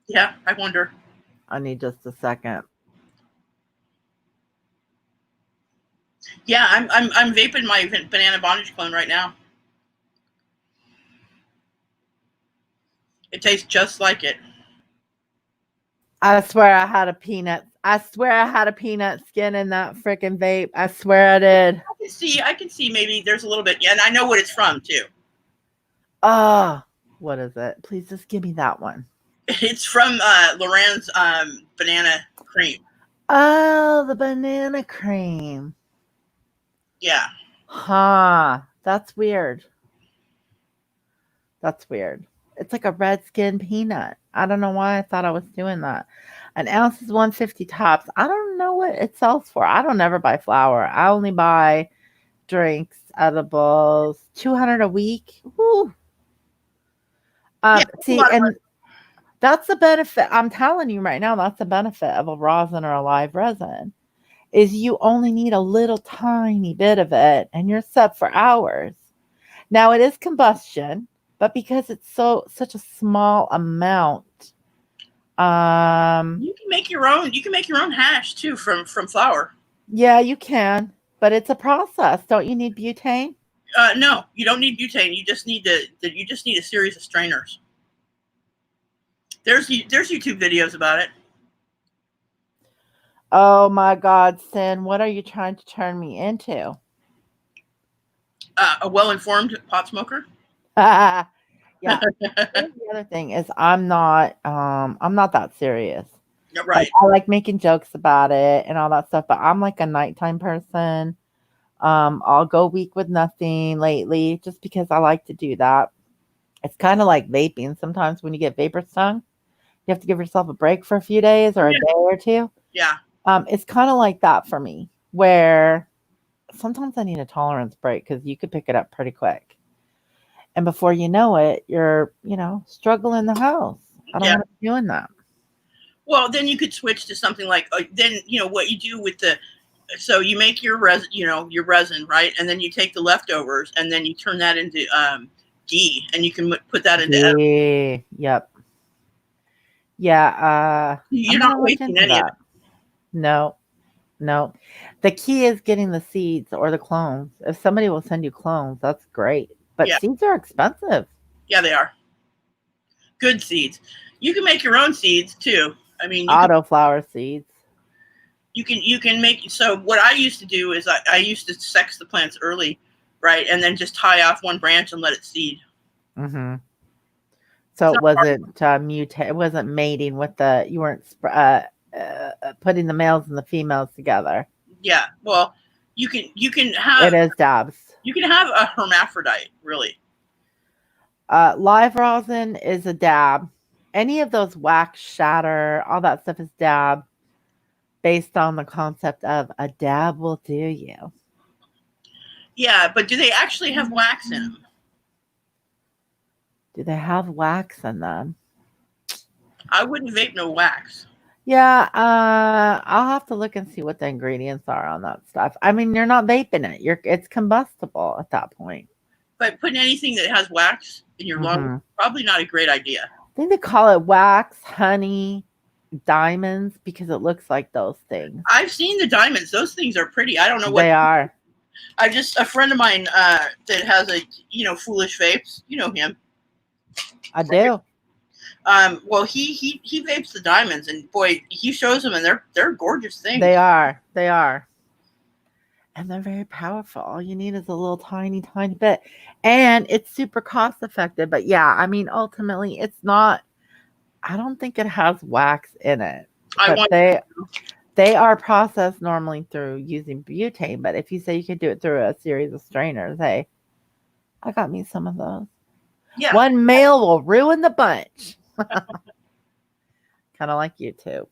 Yeah, I wonder. I need just a second. Yeah, I'm vaping my banana bondage clone right now. It tastes just like it. I swear I had a peanut. I swear I had a peanut skin in that freaking vape. I swear I did. I can see maybe there's a little bit. Yeah, and I know what it's from too. Oh, what is it? Please just give me that one. It's from Loren's banana cream. Oh, the banana cream. Yeah. Huh. That's weird. That's weird. It's like a red skin peanut. I don't know why I thought I was doing that. An ounce is 150 tops. I don't know what it sells for. I don't ever buy flour. I only buy drinks, edibles, 200 a week. Woo. Yeah, that's a See, lot of and that's the benefit. I'm telling you right now, that's the benefit of a rosin or a live resin is you only need a little tiny bit of it and you're set for hours. Now it is combustion, but because it's such a small amount, you can make your own. You can make your own hash too from flour. yeah, you can, but it's a process. Don't you need butane? No, you don't need butane. You just need you just need a series of strainers. There's YouTube videos about it. Oh my God, Sin, what are you trying to turn me into? A well-informed pot smoker. Yeah. Here's the other thing is I'm not that serious. Like Right. I like making jokes about it and all that stuff, but I'm like a nighttime person. I'll go week with nothing lately just because I like to do that. It's kind of like vaping. Sometimes when you get vapor stung, you have to give yourself a break for a few days or a Yeah. day or two. Yeah. It's kind of like that for me, where sometimes I need a tolerance break because you could pick it up pretty quick. And before you know it, you're, struggling in the house. I don't Yeah. want to be doing that. Well, then you could switch to something like then what you do with the so you make your resin, your resin, right, and then you take the leftovers and then you turn that into ghee, and you can put that into edible. Yeah. Yep. Yeah. I'm You're not gonna look wasting into any of that. No, no. The key is getting the seeds or the clones. If somebody will send you clones, that's great. it. But Yeah, seeds are expensive. yeah, they are good seeds. You can make your own seeds too. I mean, Autoflower seeds. you can make. So what I used to do is I used to sex the plants early, right, and then just tie off one branch and let it seed. Hmm. It's So it not hard. wasn't mutate. It wasn't mating with the. You weren't putting the males and the females together. Yeah, well, It is dabs. you can have a hermaphrodite, really. Live rosin is a dab. Any of those wax shatter, all that stuff is dab, based on the concept of a dab will do you. Yeah, but do they actually have wax in them? Do they have wax in them? I wouldn't vape no wax. Yeah, I'll have to look and see what the ingredients are on that stuff. I mean, you're not vaping it. It's combustible at that point. But putting anything that has wax in your lung Hmm. probably not a great idea. I think they call it wax, honey, diamonds because it looks like those things. I've seen the diamonds; those things are pretty. I don't know what They are. I just a friend of mine that has a foolish vapes. You know him. I do. Well, he vapes the diamonds, and boy, he shows them, and they're gorgeous things. They are. They are. And they're very powerful. All you need is a little tiny, tiny bit. And it's super cost effective. But yeah, I mean, ultimately, it's not. I don't think it has wax in it, I but want. they are processed normally through using butane. But if you say you could do it through a series of strainers, hey, I got me some of those. Yeah. One male will ruin the bunch. Kind of like YouTube.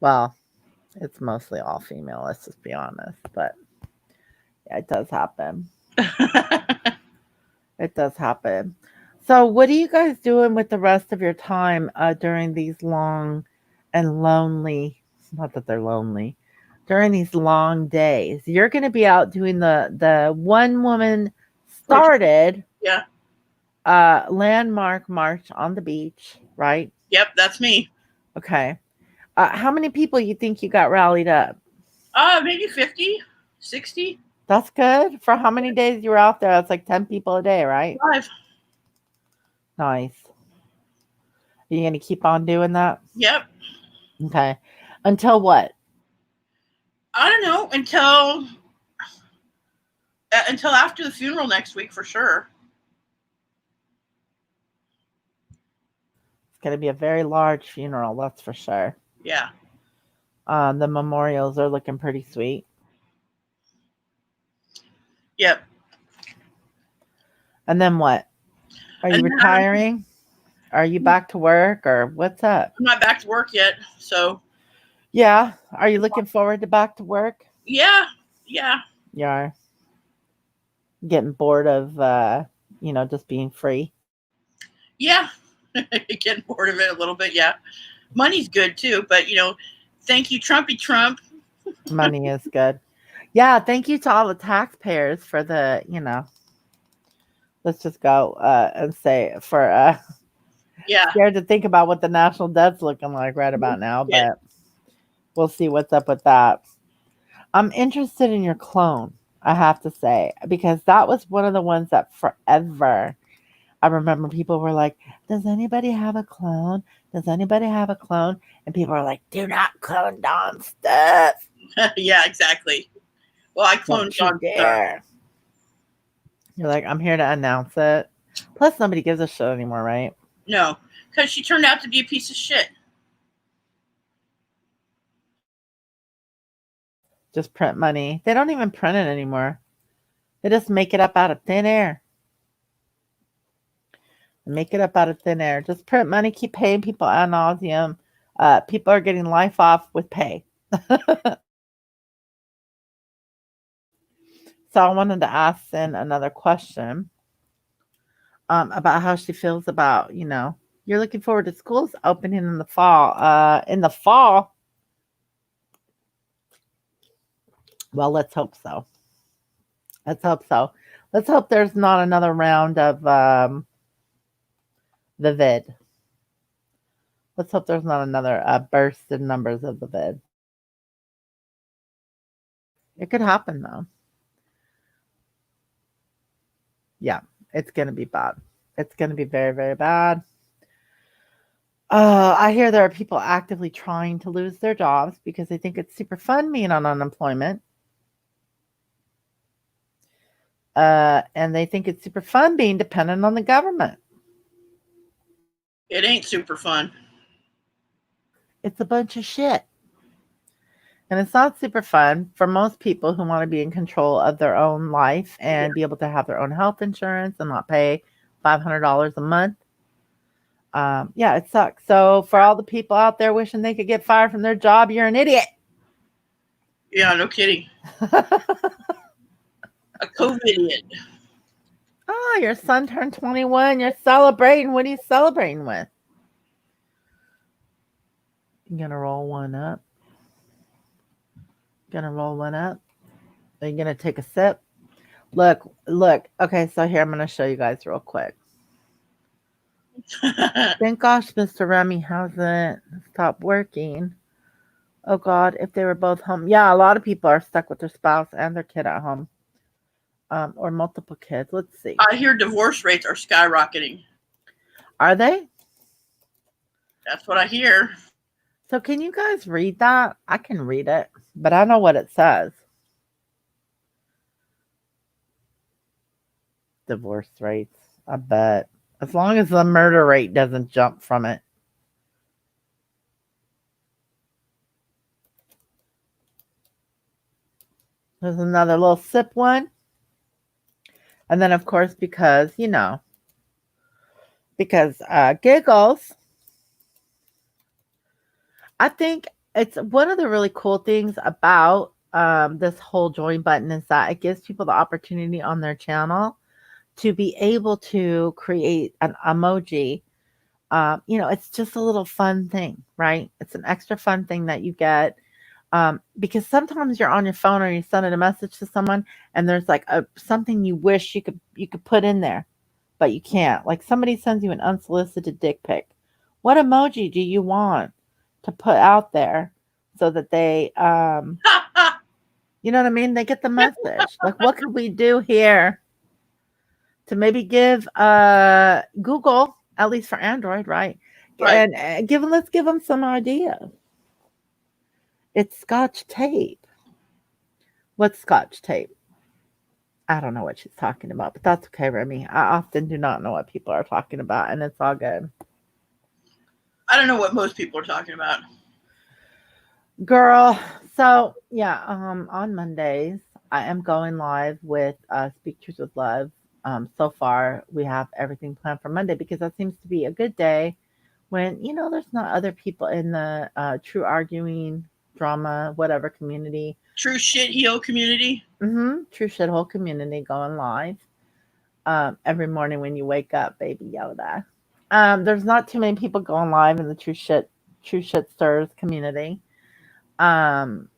Well, it's mostly all female, let's just be honest. But yeah, it does happen. It does happen. So, what are you guys doing with the rest of your time during these long and lonely? Not that they're lonely. During these long days, you're going to be out doing the one woman started Yeah. landmark march on the beach, right? Yep, that's me. Okay. How many people you think you got rallied up? Maybe 50, 60. That's good. For how many days you were out there? That's like 10 people a day, right? 5. Nice. Are you going to keep on doing that? Yep. Okay. Until what? I don't know until after the funeral next week for sure. It's going to be a very large funeral, that's for sure. Yeah. The memorials are looking pretty sweet. Yep. And then what? Are you And retiring? Are you back to work or what's up? I'm not back to work yet, so Yeah. Are you looking forward to back to work? yeah. You are getting bored of, just being free. Yeah. Getting bored of it a little bit, yeah. Money's good too, but thank you, Trumpy Trump. Money is good. Yeah. Thank you to all the taxpayers for the, let's just go and say for Yeah. scared to think about what the national debt's looking like right about now, but we'll see what's up with that. I'm interested in your clone, I have to say, because that was one of the ones that forever I remember people were like, does anybody have a clone? Does anybody have a clone? And people are like, do not clone Dawn stuff. Yeah, exactly. Well, I Don't cloned you John. dare. You're like, I'm here to announce it. Plus, nobody gives a shit anymore, right? No, because she turned out to be a piece of shit. Just print money. They don't even print it anymore. They just make it up out of thin air. Make it up out of thin air. Just print money, keep paying people ad nauseum. People are getting life off with pay. So I wanted to ask Sin another question about how she feels about, you're looking forward to schools opening in the fall. Well, let's hope so. Let's hope so. Let's hope there's not another round of the vid. Let's hope there's not another burst in numbers of the vid. It could happen though. Yeah, it's going to be bad. It's going to be very, very bad. I hear there are people actively trying to lose their jobs because they think it's super fun being on unemployment. And they think it's super fun being dependent on the government. It ain't super fun. It's a bunch of shit. And it's not super fun for most people who want to be in control of their own life and be able to have their own health insurance and not pay $500 a month. Yeah, it sucks. So for all the people out there wishing they could get fired from their job, you're an idiot. Yeah, no kidding. A COVID idiot. Oh, your son turned 21. You're celebrating. What are you celebrating with? You gonna roll one up? Gonna roll one up? Are you gonna take a sip? Look. Okay, so here I'm gonna show you guys real quick. Thank gosh Mr. Remy hasn't stopped working. Oh God, if they were both home. Yeah, a lot of people are stuck with their spouse and their kid at home. Or multiple kids. Let's see. I hear divorce rates are skyrocketing. Are they? That's what I hear. So can you guys read that? I can read it, but I know what it says. Divorce rates. I bet. As long as the murder rate doesn't jump from it. There's another little sip one. And then, of course, because, because giggles, I think it's one of the really cool things about this whole join button is that it gives people the opportunity on their channel to be able to create an emoji. It's just a little fun thing, right? It's an extra fun thing that you get because sometimes you're on your phone or you're sending a message to someone and there's like something you wish you could put in there, but you can't. Like somebody sends you an unsolicited dick pic. What emoji do you want to put out there so that they, you know what I mean? They get the message. Like, what could we do here to maybe give Google, at least for Android, right? Right. And let's give them some ideas. It's Scotch tape. What's Scotch tape? I don't know what she's talking about, but that's okay, Remy. I often do not know what people are talking about, and it's all good. I don't know what most people are talking about. Girl, so yeah, on Mondays, I am going live with Speak Truth with Love. So far, we have everything planned for Monday because that seems to be a good day when, there's not other people in the true arguing, drama, whatever community. True shit heel community. True shithole community going live every morning when you wake up, baby Yoda. There's not too many people going live in the true shit stirs community. And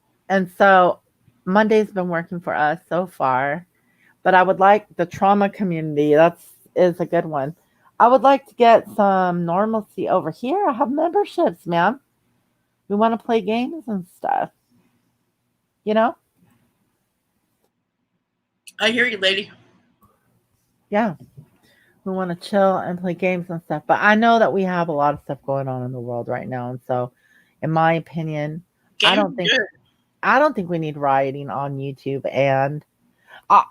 so Monday's been working for us so far, but I would like the trauma community. Is a good one. I would like to get some normalcy over here. I have memberships, man. We want to play games and stuff. You know? I hear you, lady. Yeah. We want to chill and play games and stuff. But I know that we have a lot of stuff going on in the world right now. And so in my opinion, I Games don't think good. I don't think we need rioting on YouTube, and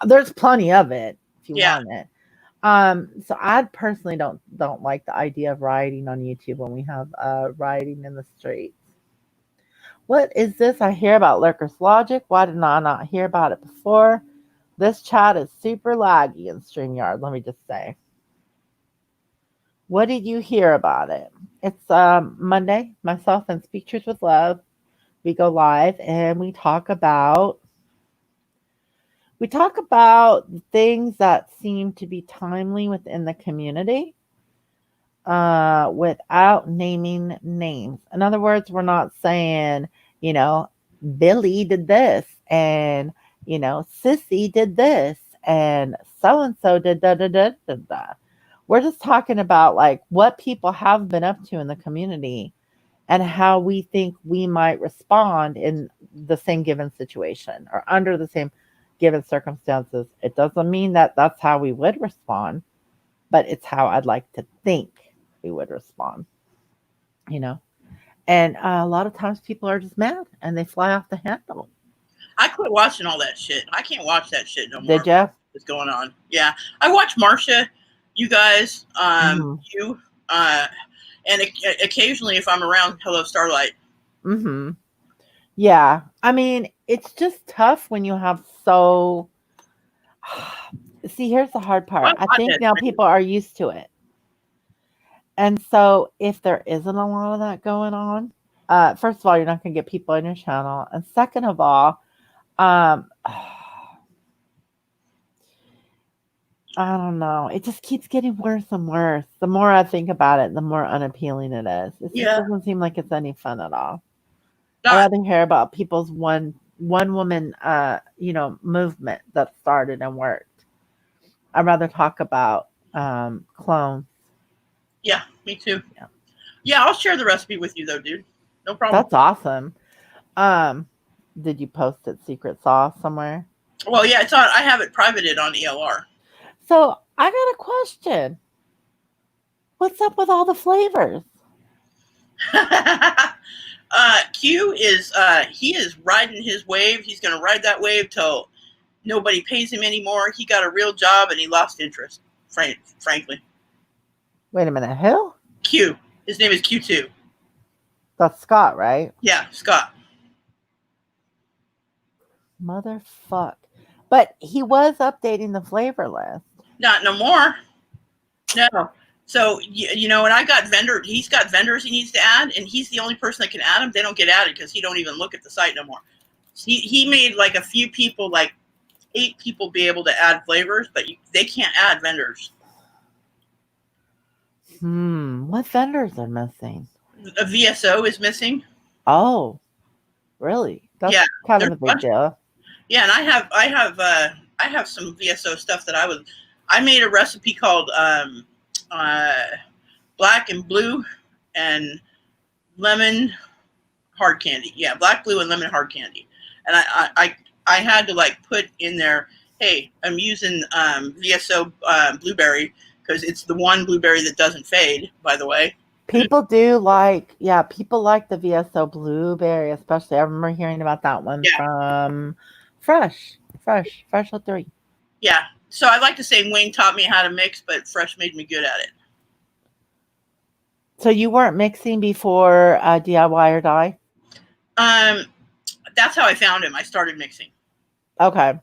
there's plenty of it if you Yeah. want it. So I personally don't like the idea of rioting on YouTube when we have rioting in the streets. What is this I hear about Lurker's Logic? Why did I not hear about it before? This chat is super laggy in StreamYard, let me just say. What did you hear about it? It's Monday, myself and Speak Truth with Love. We go live and we talk about things that seem to be timely within the community without naming names. In other words, we're not saying, you know, Billy did this and, Sissy did this and so did da da da da da. We're just talking about like what people have been up to in the community and how we think we might respond in the same given situation or under the same given circumstances. It doesn't mean that that's how we would respond, but it's how I'd like to think we would respond, you know? And a lot of times people are just mad and they fly off the handle. I quit watching all that shit. I can't watch that shit no more. Did you? What's going on? Yeah. I watch Marcia, you guys, you, and occasionally if I'm around, hello Starlight. Yeah. I mean, it's just tough when you have so. See, here's the hard part. I think now people are used to it. And so if there isn't a lot of that going on, first of all, you're not going to get people on your channel. And second of all, I don't know. It just keeps getting worse and worse. The more I think about it, the more unappealing it is. It just doesn't seem like it's any fun at all. I'd rather hear about people's one woman movement that started and worked. I'd rather talk about clones. Yeah, me too. Yeah, I'll share the recipe with you though, dude. No problem. That's awesome. Did you post it secret sauce somewhere? Well, yeah, it's on. I have it privated on ELR. So I got a question. What's up with all the flavors? Q is he is riding his wave. He's going to ride that wave till nobody pays him anymore. He got a real job and he lost interest. Frankly. Wait a minute. Who? Q. His name is Q2. That's Scott, right? Yeah, Scott. Motherfuck. But he was updating the flavor list. Not no more. No. So and I got vendor. He's got vendors he needs to add, and he's the only person that can add them. They don't get added because he don't even look at the site no more. He made like a few people, like 8 people, be able to add flavors, but they can't add vendors. What vendors are missing? A VSO is missing. Oh, really? That's kind of a big deal. Yeah, and I have some VSO stuff that I made a recipe called black and blue and lemon hard candy. Yeah, black, blue, and lemon hard candy. And I had to like put in there, hey, I'm using VSO blueberry because it's the one blueberry that doesn't fade, by the way. People like the VSO blueberry, especially. I remember hearing about that one from Fresh 03. Yeah. So I like to say Wayne taught me how to mix, but Fresh made me good at it. So you weren't mixing before DIY or Die? That's how I found him. I started mixing. Okay.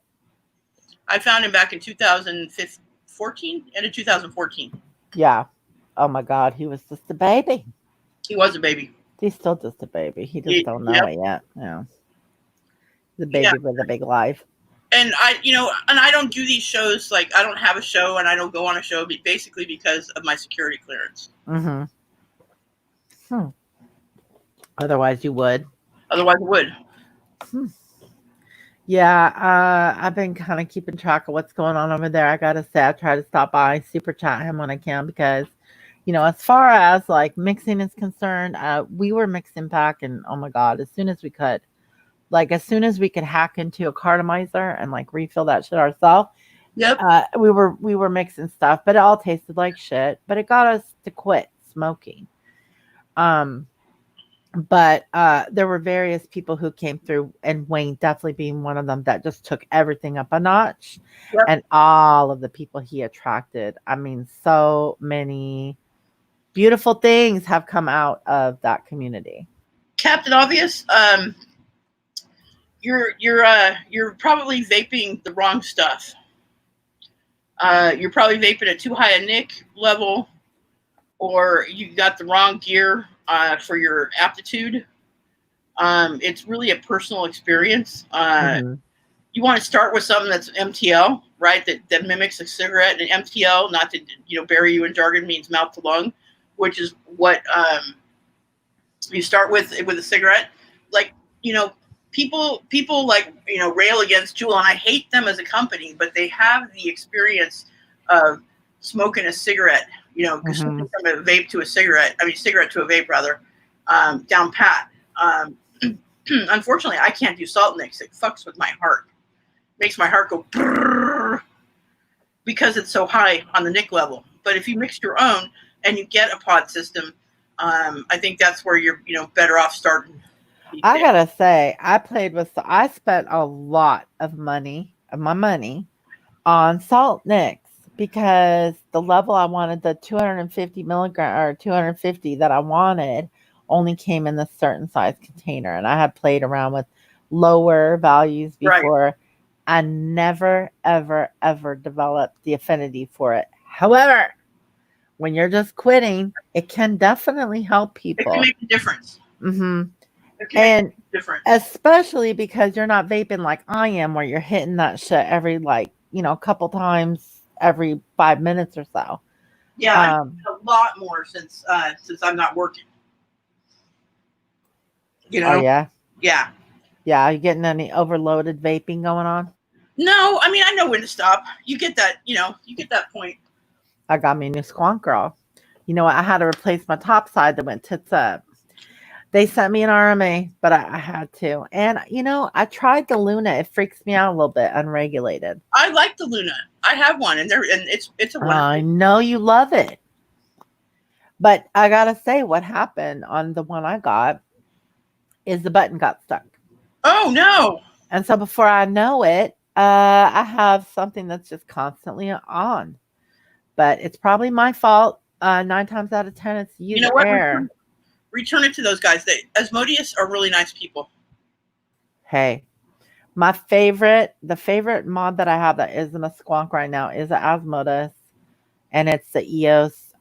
I found him back in 2014, end of 2014. Yeah. Oh my God, he was just a baby. He was a baby. He's still just a baby. He just don't know it yet. Yeah. The baby with a big life. And I don't do these shows, like I don't have a show and I don't go on a show basically because of my security clearance. Mm-hmm. Otherwise you would. Otherwise I would. Yeah, I've been kind of keeping track of what's going on over there. I gotta say, I try to stop by, super chat him when I can because, as far as like mixing is concerned, we were mixing back, and oh my God, as soon as we could hack into a cartomizer and like refill that shit ourselves. Yep. We were mixing stuff, but it all tasted like shit. But it got us to quit smoking. But there were various people who came through, and Wayne definitely being one of them, that just took everything up a notch. Yep. And all of the people he attracted, I mean, so many beautiful things have come out of that community. Captain Obvious, you're probably vaping the wrong stuff. You're probably vaping at too high a nic level, or you got the wrong gear for your aptitude. It's really a personal experience. You want to start with something that's MTL, right? That mimics a cigarette. And MTL, not to bury you in jargon, means mouth to lung, which is what you start with a cigarette. Like, people like rail against Juul, and I hate them as a company, but they have the experience of smoking a cigarette. Switching from a vape to a cigarette. I mean, cigarette to a vape rather. Down pat. Unfortunately, I can't do salt nicks. It fucks with my heart. Makes my heart go brrr, because it's so high on the nic level. But if you mix your own and you get a pod system, I think that's where you're better off starting. I gotta say, I spent a lot of my money on salt nicks because the level I wanted, the 250 milligram or 250 that I wanted, only came in this certain size container, and I had played around with lower values before. Right. I never, ever, ever developed the affinity for it. However, when you're just quitting, it can definitely help people. It can make a difference. And especially because you're not vaping like I am, where you're hitting that shit every couple times every 5 minutes or so. Yeah, a lot more since I'm not working. Oh yeah. Yeah. Yeah, are you getting any overloaded vaping going on? No, I mean, I know when to stop. You get that, you get that point. I got me a new Squonk Girl. You know what? I had to replace my top side that went tits up. They sent me an RMA, but I had to. And, I tried the Luna. It freaks me out a little bit, unregulated. I like the Luna. I have one, and it's a wonderful. I know you love it. But I got to say, what happened on the one I got is the button got stuck. Oh, no. And so before I know it, I have something that's just constantly on. But it's probably my fault. 9 times out of 10, it's You know user what? error. Return it to those guys. Asmodeus are really nice people. Hey, the favorite mod that I have that isn't a squonk right now is a Asmodeus, and it's the EOS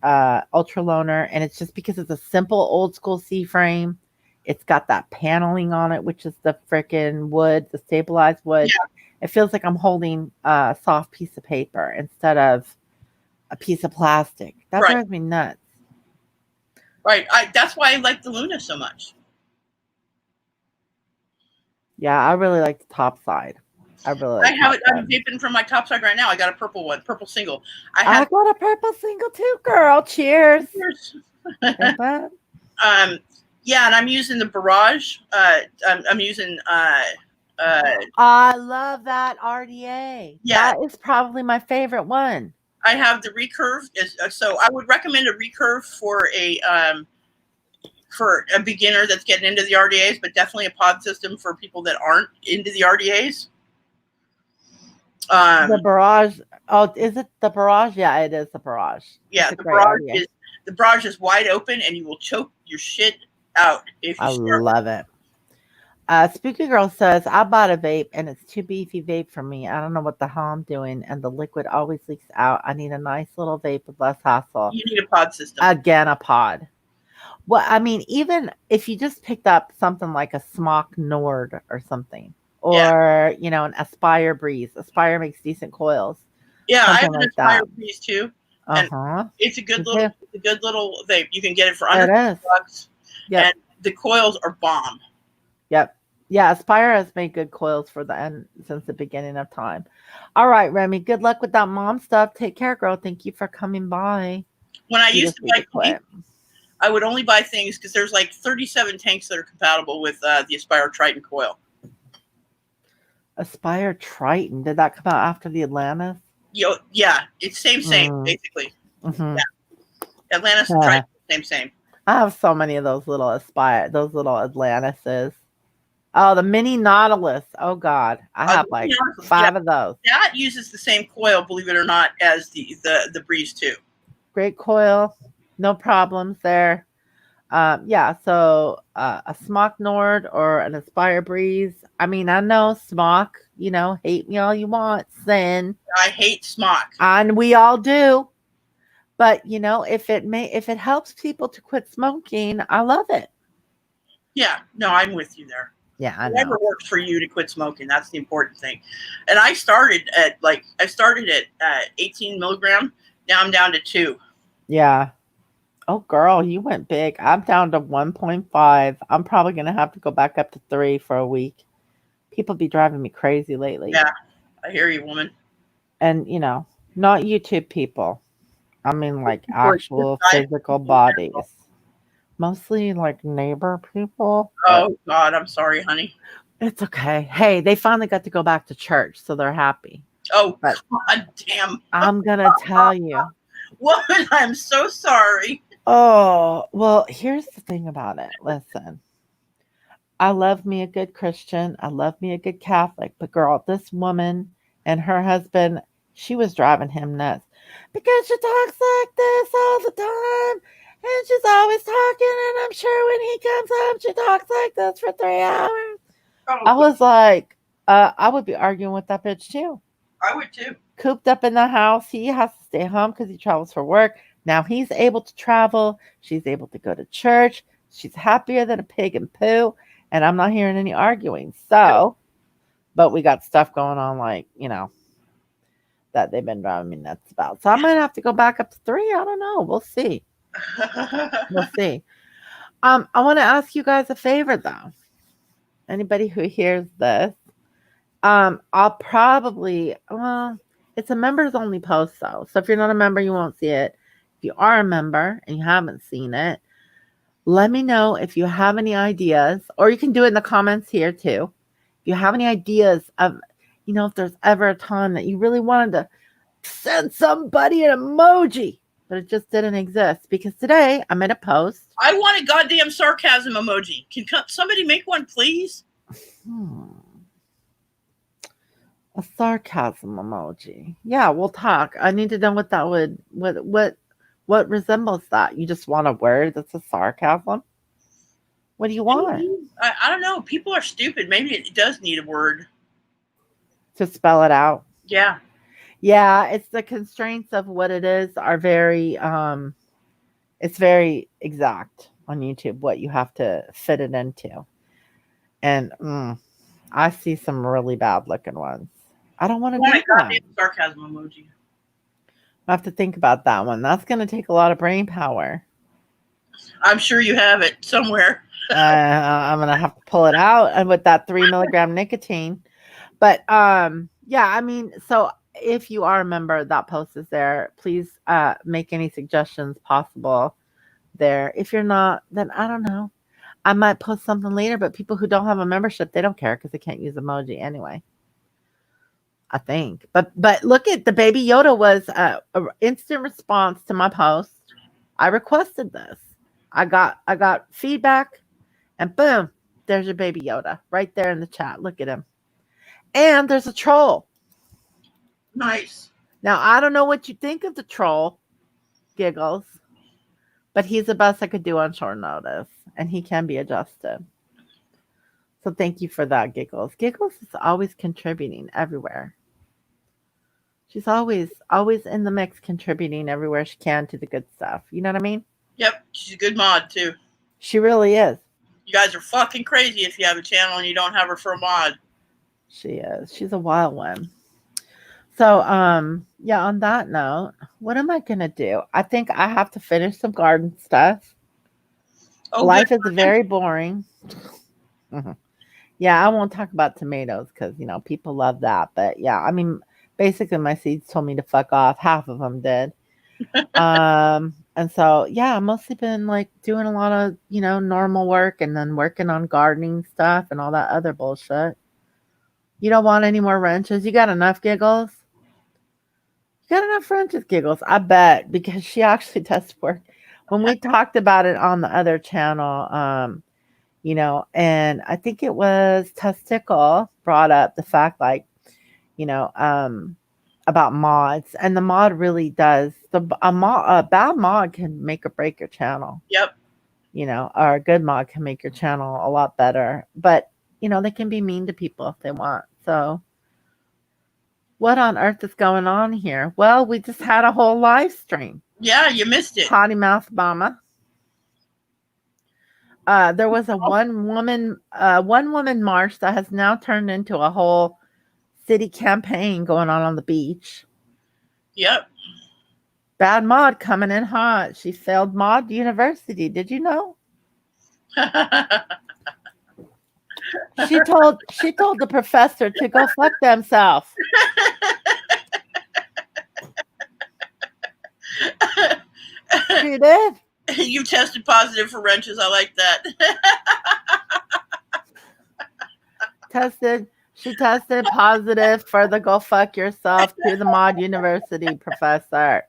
Ultra Loner, and it's just because it's a simple old school C-frame. It's got that paneling on it, which is the freaking wood, the stabilized wood. Yeah. It feels like I'm holding a soft piece of paper instead of a piece of plastic. That Right. drives me nuts. Right. That's why I like the Luna so much. Yeah, I really like the top side. I really like I have it. top I'm side. vaping from my top side right now. I got a purple one, purple single. I got a purple single too, girl. Cheers. Yeah, and I'm using the Barrage. I'm using. I love that RDA. Yeah. That is probably my favorite one. I have the recurve. So I would recommend a recurve for a beginner that's getting into the RDAs, but definitely a pod system for people that aren't into the RDAs. The Barrage. Oh, is it the Barrage? Yeah, it is the Barrage. Yeah, the Barrage is wide open, and you will choke your shit out if you. I love it. Spooky Girl says, I bought a vape and it's too beefy vape for me. I don't know what the hell I'm doing, and the liquid always leaks out. I need a nice little vape with less hassle. You need a pod system. Again, a pod. Well, I mean, even if you just picked up something like a Smock Nord or something, or an Aspire Breeze. Aspire makes decent coils. Yeah, I have an Aspire Breeze too. Uh-huh. It's a good little vape. You can get it for under $50. Yep. And the coils are bomb. Yep. Yeah, Aspire has made good coils for the end since the beginning of time. All right, Remy, good luck with that mom stuff. Take care, girl. Thank you for coming by. When I used to buy, I would only buy things because there's like 37 tanks that are compatible with the Aspire Triton coil. Aspire Triton, did that come out after the Atlantis? Yeah, it's same basically. Mm-hmm. Yeah, Atlantis and Triton, same. I have so many of those little Atlantises. Oh, the mini Nautilus. Oh God, I have like 5 of those. That uses the same coil, believe it or not, as the Breeze 2. Great coil, no problems there. Yeah, so a Smock Nord or an Aspire Breeze. I mean, I know Smock, hate me all you want, Sin. I hate Smock. And we all do. But, if it helps people to quit smoking, I love it. Yeah, no, I'm with you there. Yeah, I know. Whatever works for you to quit smoking, that's the important thing. And I started at 18 milligram. Now I'm down to 2. Yeah. Oh, girl, you went big. I'm down to 1.5. I'm probably going to have to go back up to 3 for a week. People be driving me crazy lately. Yeah, I hear you, woman. And, not YouTube people. I mean, like actual physical bodies. Mostly like neighbor people. Oh, God, I'm sorry, honey. It's okay. Hey, they finally got to go back to church, so they're happy. Oh, but God damn. I'm going to tell you. Woman, I'm so sorry. Oh, well, here's the thing about it. Listen, I love me a good Christian. I love me a good Catholic. But girl, this woman and her husband, she was driving him nuts. Because she talks like this all the time. And she's always talking. And I'm sure when he comes home, she talks like this for 3 hours. Oh. I was like, I would be arguing with that bitch too. I would too. Cooped up in the house. He has to stay home because he travels for work. Now he's able to travel. She's able to go to church. She's happier than a pig in poo. And I'm not hearing any arguing. So, but we got stuff going on like, that they've been driving me nuts about. So I might have to go back up to 3. I don't know. We'll see. We'll see. I want to ask you guys a favor though. Anybody who hears this, I'll probably, it's a members only post though. So if you're not a member, you won't see it. If you are a member and you haven't seen it, let me know if you have any ideas, or you can do it in the comments here too. If you have any ideas of, if there's ever a time that you really wanted to send somebody an emoji, but it just didn't exist. Because today I made a post. I want a goddamn sarcasm emoji. Can somebody make one, please? A sarcasm emoji. Yeah, we'll talk. I need to know what that would, what What resembles that? You just want a word that's a sarcasm? What do you want? Maybe. I don't know. People are stupid. Maybe it does need a word. To spell it out? Yeah. Yeah, it's the constraints of what it is are very it's very exact on YouTube what you have to fit it into. And I see some really bad looking ones. I don't want You to want a do that. goddamn sarcasm emoji. I have to think about that one. That's going to take a lot of brain power. I'm sure you have it somewhere. I'm going to have to pull it out and with that 3 milligram nicotine. But yeah, I mean, so if you are a member, that post is there. Please make any suggestions possible there. If you're not, then I don't know. I might post something later, but people who don't have a membership, they don't care because they can't use emoji anyway. I think. But look at the baby Yoda was a instant response to my post. I requested this. I got feedback and boom, there's your baby Yoda right there in the chat. Look at him. And there's a troll. Nice. Now I don't know what you think of the troll, Giggles, but he's the best I could do on short notice, and he can be adjusted. So thank you for that, Giggles. Giggles is always contributing everywhere. She's always in the mix, contributing everywhere she can to the good stuff. You know what I mean? Yep. She's a good mod, too. She really is. You guys are fucking crazy if you have a channel and you don't have her for a mod. She is. She's a wild one. So, yeah, on that note, what am I going to do? I think I have to finish some garden stuff. Oh, Life good. is very boring. Yeah, I won't talk about tomatoes because, people love that. But yeah, I mean, basically, my seeds told me to fuck off. Half of them did. And so, yeah, I've mostly been like doing a lot of, normal work and then working on gardening stuff and all that other bullshit. You don't want any more wrenches? You got enough, Giggles? You got enough wrenches, Giggles? I bet, because she actually does work. When we talked about it on the other channel, and I think it was Testicle brought up the fact, like, about mods, and the mod really does. A bad mod can make or break your channel. Yep. Or a good mod can make your channel a lot better. But they can be mean to people if they want. So, what on earth is going on here? Well, we just had a whole live stream. Yeah, you missed it. Potty mouth Obama. There was a one woman march that has now turned into a whole city campaign going on the beach. Yep. Bad mod coming in hot. She failed mod university. Did you know? She told the professor to go fuck themselves. She did. You tested positive for wrenches. I like that. She tested positive for the go fuck yourself to the mod university professor.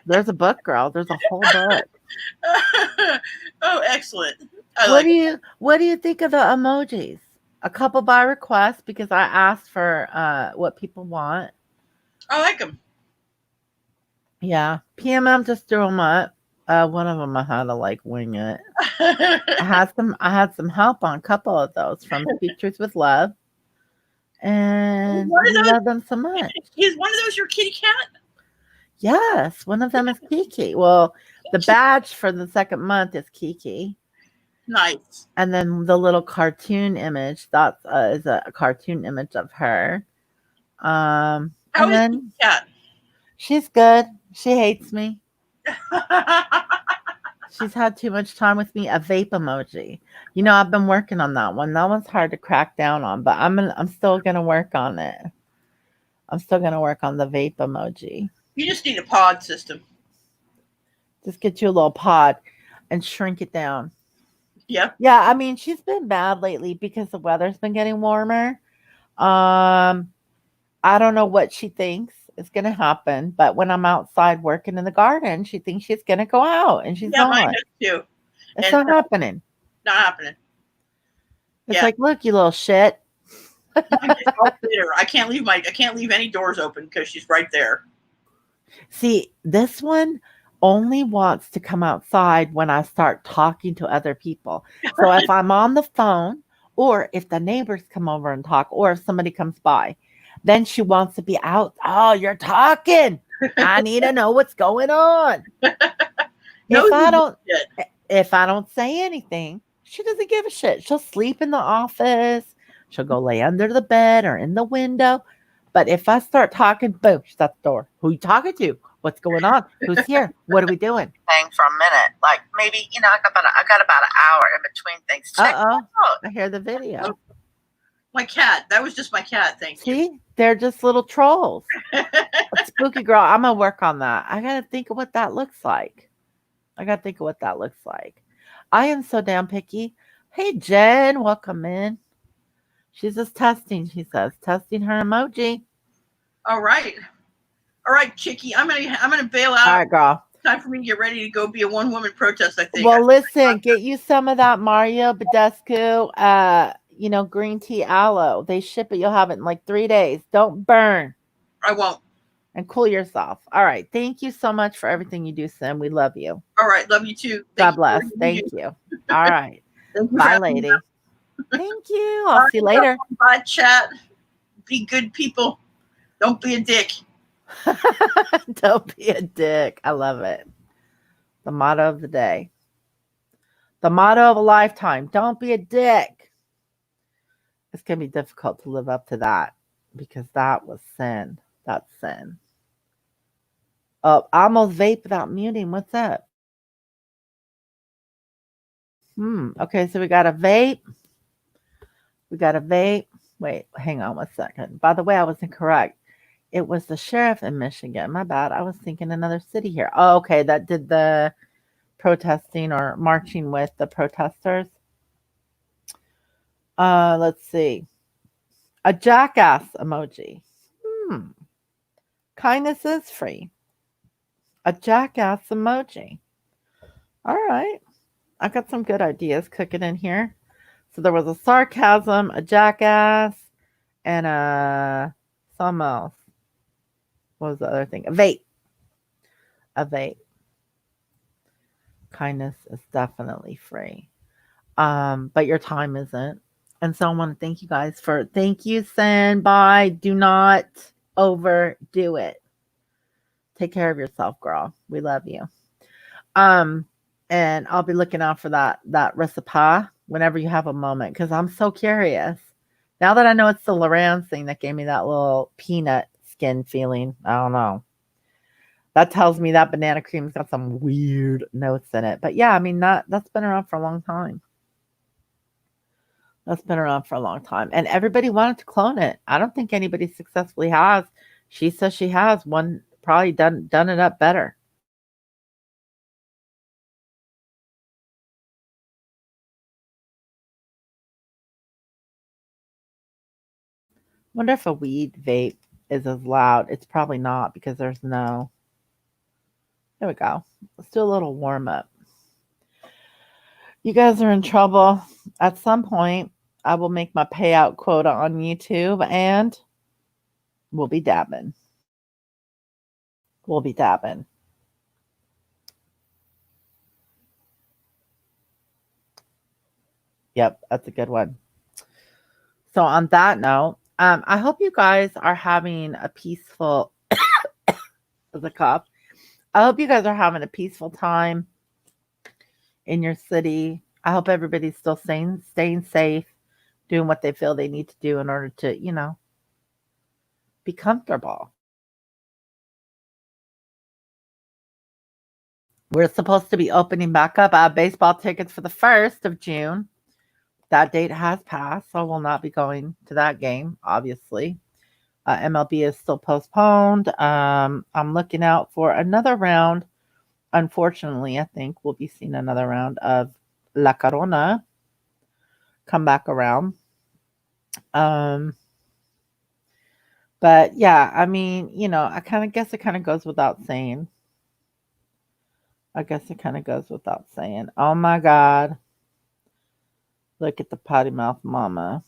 There's a book, girl. There's a whole book. Oh, excellent. What do you think of the emojis? A couple by request because I asked for what people want. I like them. Yeah, PMM just threw them up. One of them I had to like wing it. I had some help on a couple of those from Pictures with Love, and we love them so much. Is one of those your kitty cat? Yes, one of them is Kiki. Well, the badge for the second month is Kiki. Nice. And then the little cartoon image that is a cartoon image of her. How is the cat? She's good. She hates me. She's had too much time with me. A vape emoji. I've been working on that one. That one's hard to crack down on, but I'm still gonna work on it. I'm still gonna work on the vape emoji. You just need a pod system. Just get you a little pod and shrink it down. Yeah. Yeah, I mean, she's been bad lately because the weather's been getting warmer. I don't know what she thinks is going to happen, but when I'm outside working in the garden, she thinks she's going to go out, and she's not. Mine does too. It's not happening. Not happening. It's like, look, you little shit. I can't leave any doors open because she's right there. See, this one only wants to come outside when I start talking to other people. So if I'm on the phone or if the neighbors come over and talk or if somebody comes by, then she wants to be out. Oh, you're talking. I need to know what's going on. If Nosy I little don't shit. if I don't say anything, she doesn't give a shit. She'll sleep in the office. She'll go lay under the bed or in the window. But if I start talking, boom, shut the door. Who you talking to? What's going on? Who's here? What are we doing? Hang for a minute. Like maybe, I got about an hour in between things. Check it out. I hear the video. My cat. That was just my cat. Thank you. See? They're just little trolls. Spooky girl. I'm gonna work on that. I gotta think of what that looks like. I am so damn picky. Hey Jen, welcome in. She's just testing, she says. Testing her emoji. All right. All right, Chicky. I'm gonna bail out. All right, girl. Time for me to get ready to go be a one-woman protest, I think. Well, listen, get you some of that Mario Badescu, green tea aloe. They ship it. You'll have it in like 3 days. Don't burn. I won't. And cool yourself. All right. Thank you so much for everything you do, Sim. We love you. All right. Love you too. God bless. Thank you. All right. Bye, lady. Thank you. I'll see you later. Bye, chat. Be good people. Don't be a dick. Don't be a dick. I love it. The motto of the day. The motto of a lifetime. Don't be a dick. It's going to be difficult to live up to that because that was sin. That's sin. Oh, I almost vape without muting. What's up? Okay, so we got a vape. Wait, hang on 1 second. By the way, I was incorrect. It was the sheriff in Michigan. My bad. I was thinking another city here. Oh, okay. That did the protesting or marching with the protesters. Let's see. A jackass emoji. Kindness is free. A jackass emoji. All right. I got some good ideas cooking in here. So there was a sarcasm, a jackass, and a something else. What was the other thing? A vape. Kindness is definitely free. But your time isn't. And so I want to thank you guys thank you, Sen. Bye. Do not overdo it. Take care of yourself, girl. We love you. And I'll be looking out for that recipe whenever you have a moment because I'm so curious. Now that I know it's the Loran's thing that gave me that little peanut skin feeling, I don't know. That tells me that banana cream's got some weird notes in it. But yeah, I mean that's been around for a long time. And everybody wanted to clone it. I don't think anybody successfully has. She says she has one probably done it up better. Wonder if a weed vape is as loud. It's probably not because there's no. There we go. Let's do a little warm up. You guys are in trouble. At some point, I will make my payout quota on YouTube and we'll be dabbing. Yep, that's a good one. So on that note, I hope you guys are having a peaceful the cough. I hope you guys are having a peaceful time in your city. I hope everybody's still staying safe, doing what they feel they need to do in order to, be comfortable. We're supposed to be opening back up. I have baseball tickets for the 1st of June. That date has passed, so I will not be going to that game, obviously. MLB is still postponed. I'm looking out for another round. Unfortunately, I think we'll be seeing another round of La Corona come back around. But yeah, I mean, I kind of guess it kind of goes without saying. Oh my God. Look at the potty mouth mama.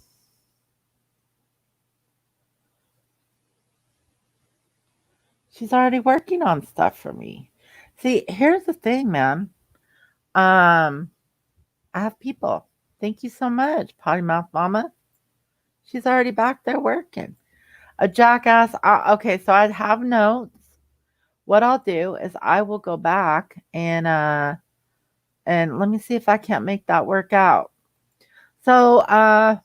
She's already working on stuff for me. See, here's the thing, man. Um, I have people. Thank you so much, Potty Mouth Mama. She's already back there working. A jackass. Okay, so I have notes. What I'll do is I will go back and let me see if I can't make that work out. So I'm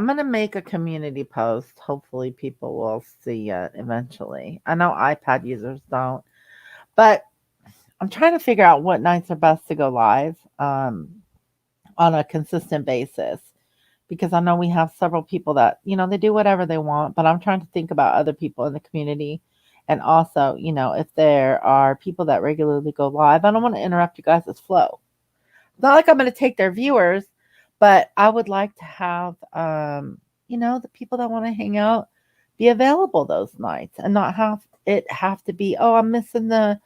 gonna make a community post. Hopefully people will see it eventually. I know iPad users don't, but I'm trying to figure out what nights are best to go live on a consistent basis because I know we have several people that, they do whatever they want, but I'm trying to think about other people in the community. And also, if there are people that regularly go live, I don't want to interrupt you guys' flow. It's not like I'm going to take their viewers, but I would like to have, the people that want to hang out be available those nights and not have to be, oh, I'm missing the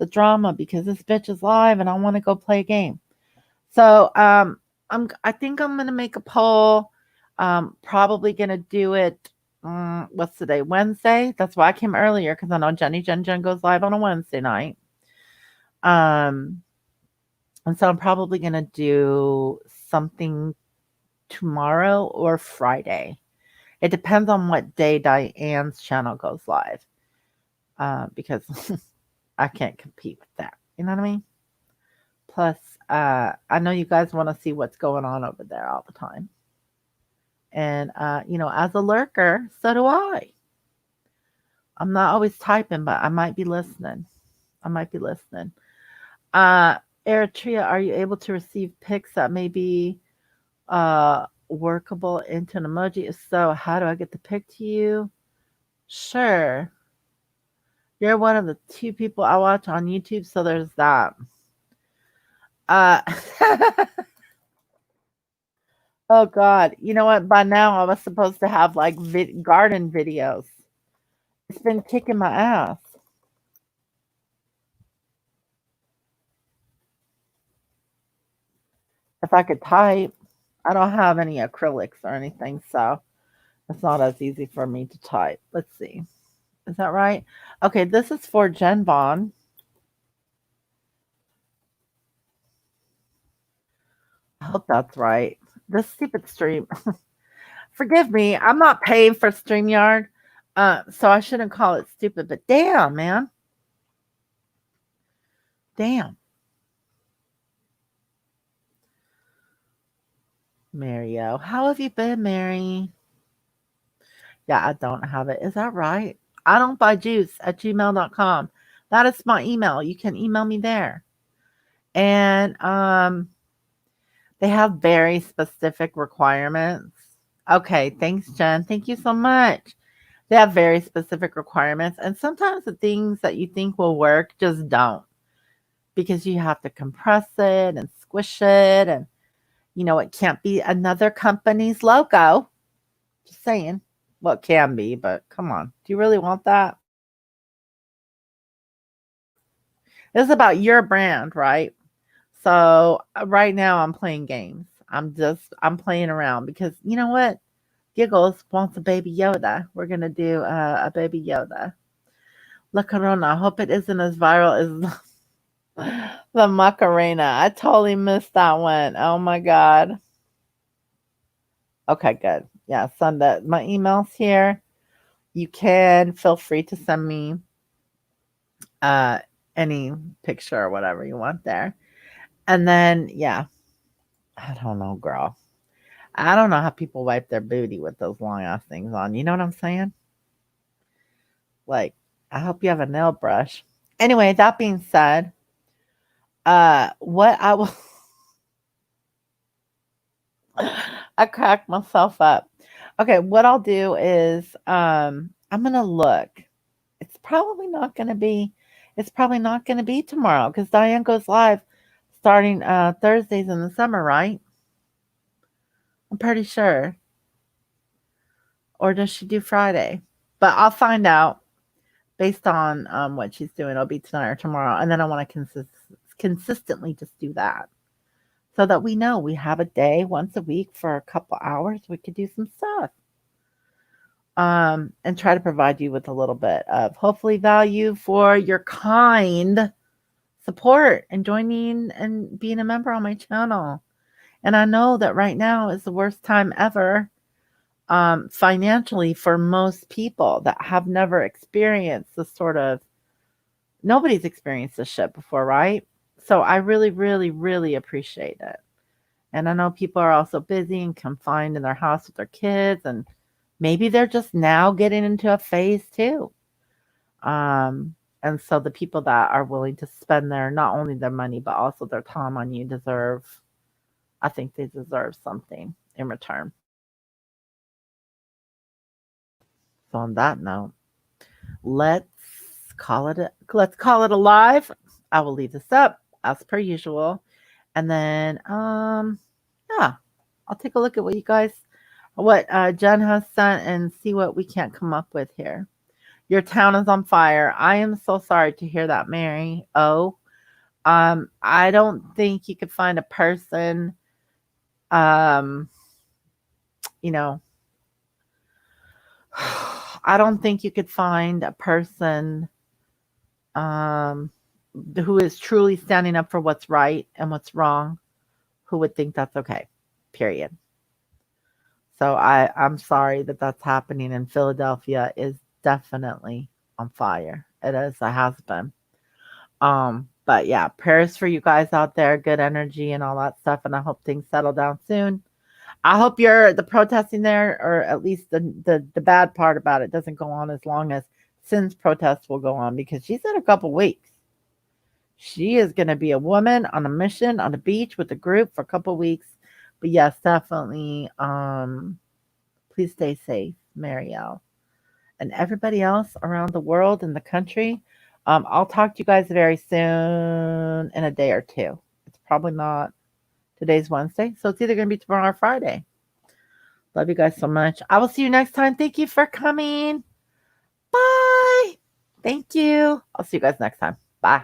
drama because this bitch is live and I want to go play a game. So I think I'm gonna make a poll. Probably gonna do it. What's today? Wednesday. That's why I came earlier because I know Jenny Jen goes live on a Wednesday night. Um, and so I'm probably gonna do something tomorrow or Friday. It depends on what day Diane's channel goes live. Because I can't compete with that. You know what I mean? Plus, I know you guys want to see what's going on over there all the time. And, as a lurker, so do I. I'm not always typing, but I might be listening. I might be listening. Uh, Eritrea, are you able to receive pics that may be workable into an emoji? If so, how do I get the pic to you? Sure. You're one of the two people I watch on YouTube, so there's that. Uh, Oh God, you know what? By now I was supposed to have like garden videos. It's been kicking my ass. If I could type, I don't have any acrylics or anything, so it's not as easy for me to type. Let's see. Is that right? Okay, this is for Jen Vaughn. I hope that's right. This stupid stream. Forgive me, I'm not paying for StreamYard, so I shouldn't call it stupid, but damn, man. Damn. Mario. How have you been, Mary? Yeah, I don't have it. Is that right? I don't buy juice at gmail.com. That is my email. You can email me there. And they have very specific requirements. Okay, thanks, Jen. Thank you so much. They have very specific requirements. And sometimes the things that you think will work just don't because you have to compress it and squish it. And, it can't be another company's logo. Just saying. Well, it can be, but come on. Do you really want that? This is about your brand, right? So right now I'm playing games. I'm playing around because you know what? Giggles wants a baby Yoda. We're gonna do a baby Yoda. La Corona. I hope it isn't as viral as the Macarena. I totally missed that one. Oh my god. Okay, good. Yeah, send that. My email's here. You can feel free to send me uh any picture or whatever you want there. And then yeah, I don't know, girl. I don't know how people wipe their booty with those long ass things on. You know what I'm saying? Like, I hope you have a nail brush. Anyway, that being said, what I will I cracked myself up. Okay, what I'll do is I'm gonna look. It's probably not gonna be it's probably not gonna be tomorrow because Diane goes live starting Thursdays in the summer, right? I'm pretty sure. Or does she do Friday? But I'll find out based on what she's doing. It'll be tonight or tomorrow, and then I want to consistently just do that so that we know we have a day once a week for a couple hours. We could do some stuff. and try to provide you with a little bit of hopefully value for your kind support and joining and being a member on my channel. And I know that right now is the worst time ever financially for most people that have never experienced this sort of, nobody's experienced this shit before, right? So I really, really, really appreciate it. And I know people are also busy and confined in their house with their kids, and maybe they're just now getting into a phase too. And so the people that are willing to spend their, not only their money but also their time on you deserve, I think they deserve something in return. So on that note, let's let's call it a live. I will leave this up as per usual. And then yeah, I'll take a look at what Jen has sent and see what we can't come up with here. Your town is on fire. I am so sorry to hear that, Mary. Oh, I don't think you could find a person, um, you know, I don't think you could find a person um, who is truly standing up for what's right and what's wrong who would think that's okay, period. So I'm sorry that that's happening, and Philadelphia is definitely on fire. It is, it has been. But yeah, prayers for you guys out there, good energy and all that stuff, and I hope things settle down soon. I hope the protesting there, or at least the bad part about it, doesn't go on as long as Sin's protests will go on, because she said a couple weeks. She is going to be a woman on a mission on the beach with a group for a couple weeks. But yes, definitely. Please stay safe, Marielle, and everybody else around the world and the country. I'll talk to you guys very soon in a day or two. It's probably not, today's Wednesday, so it's either going to be tomorrow or Friday. Love you guys so much. I will see you next time. Thank you for coming. Bye. Thank you. I'll see you guys next time. Bye.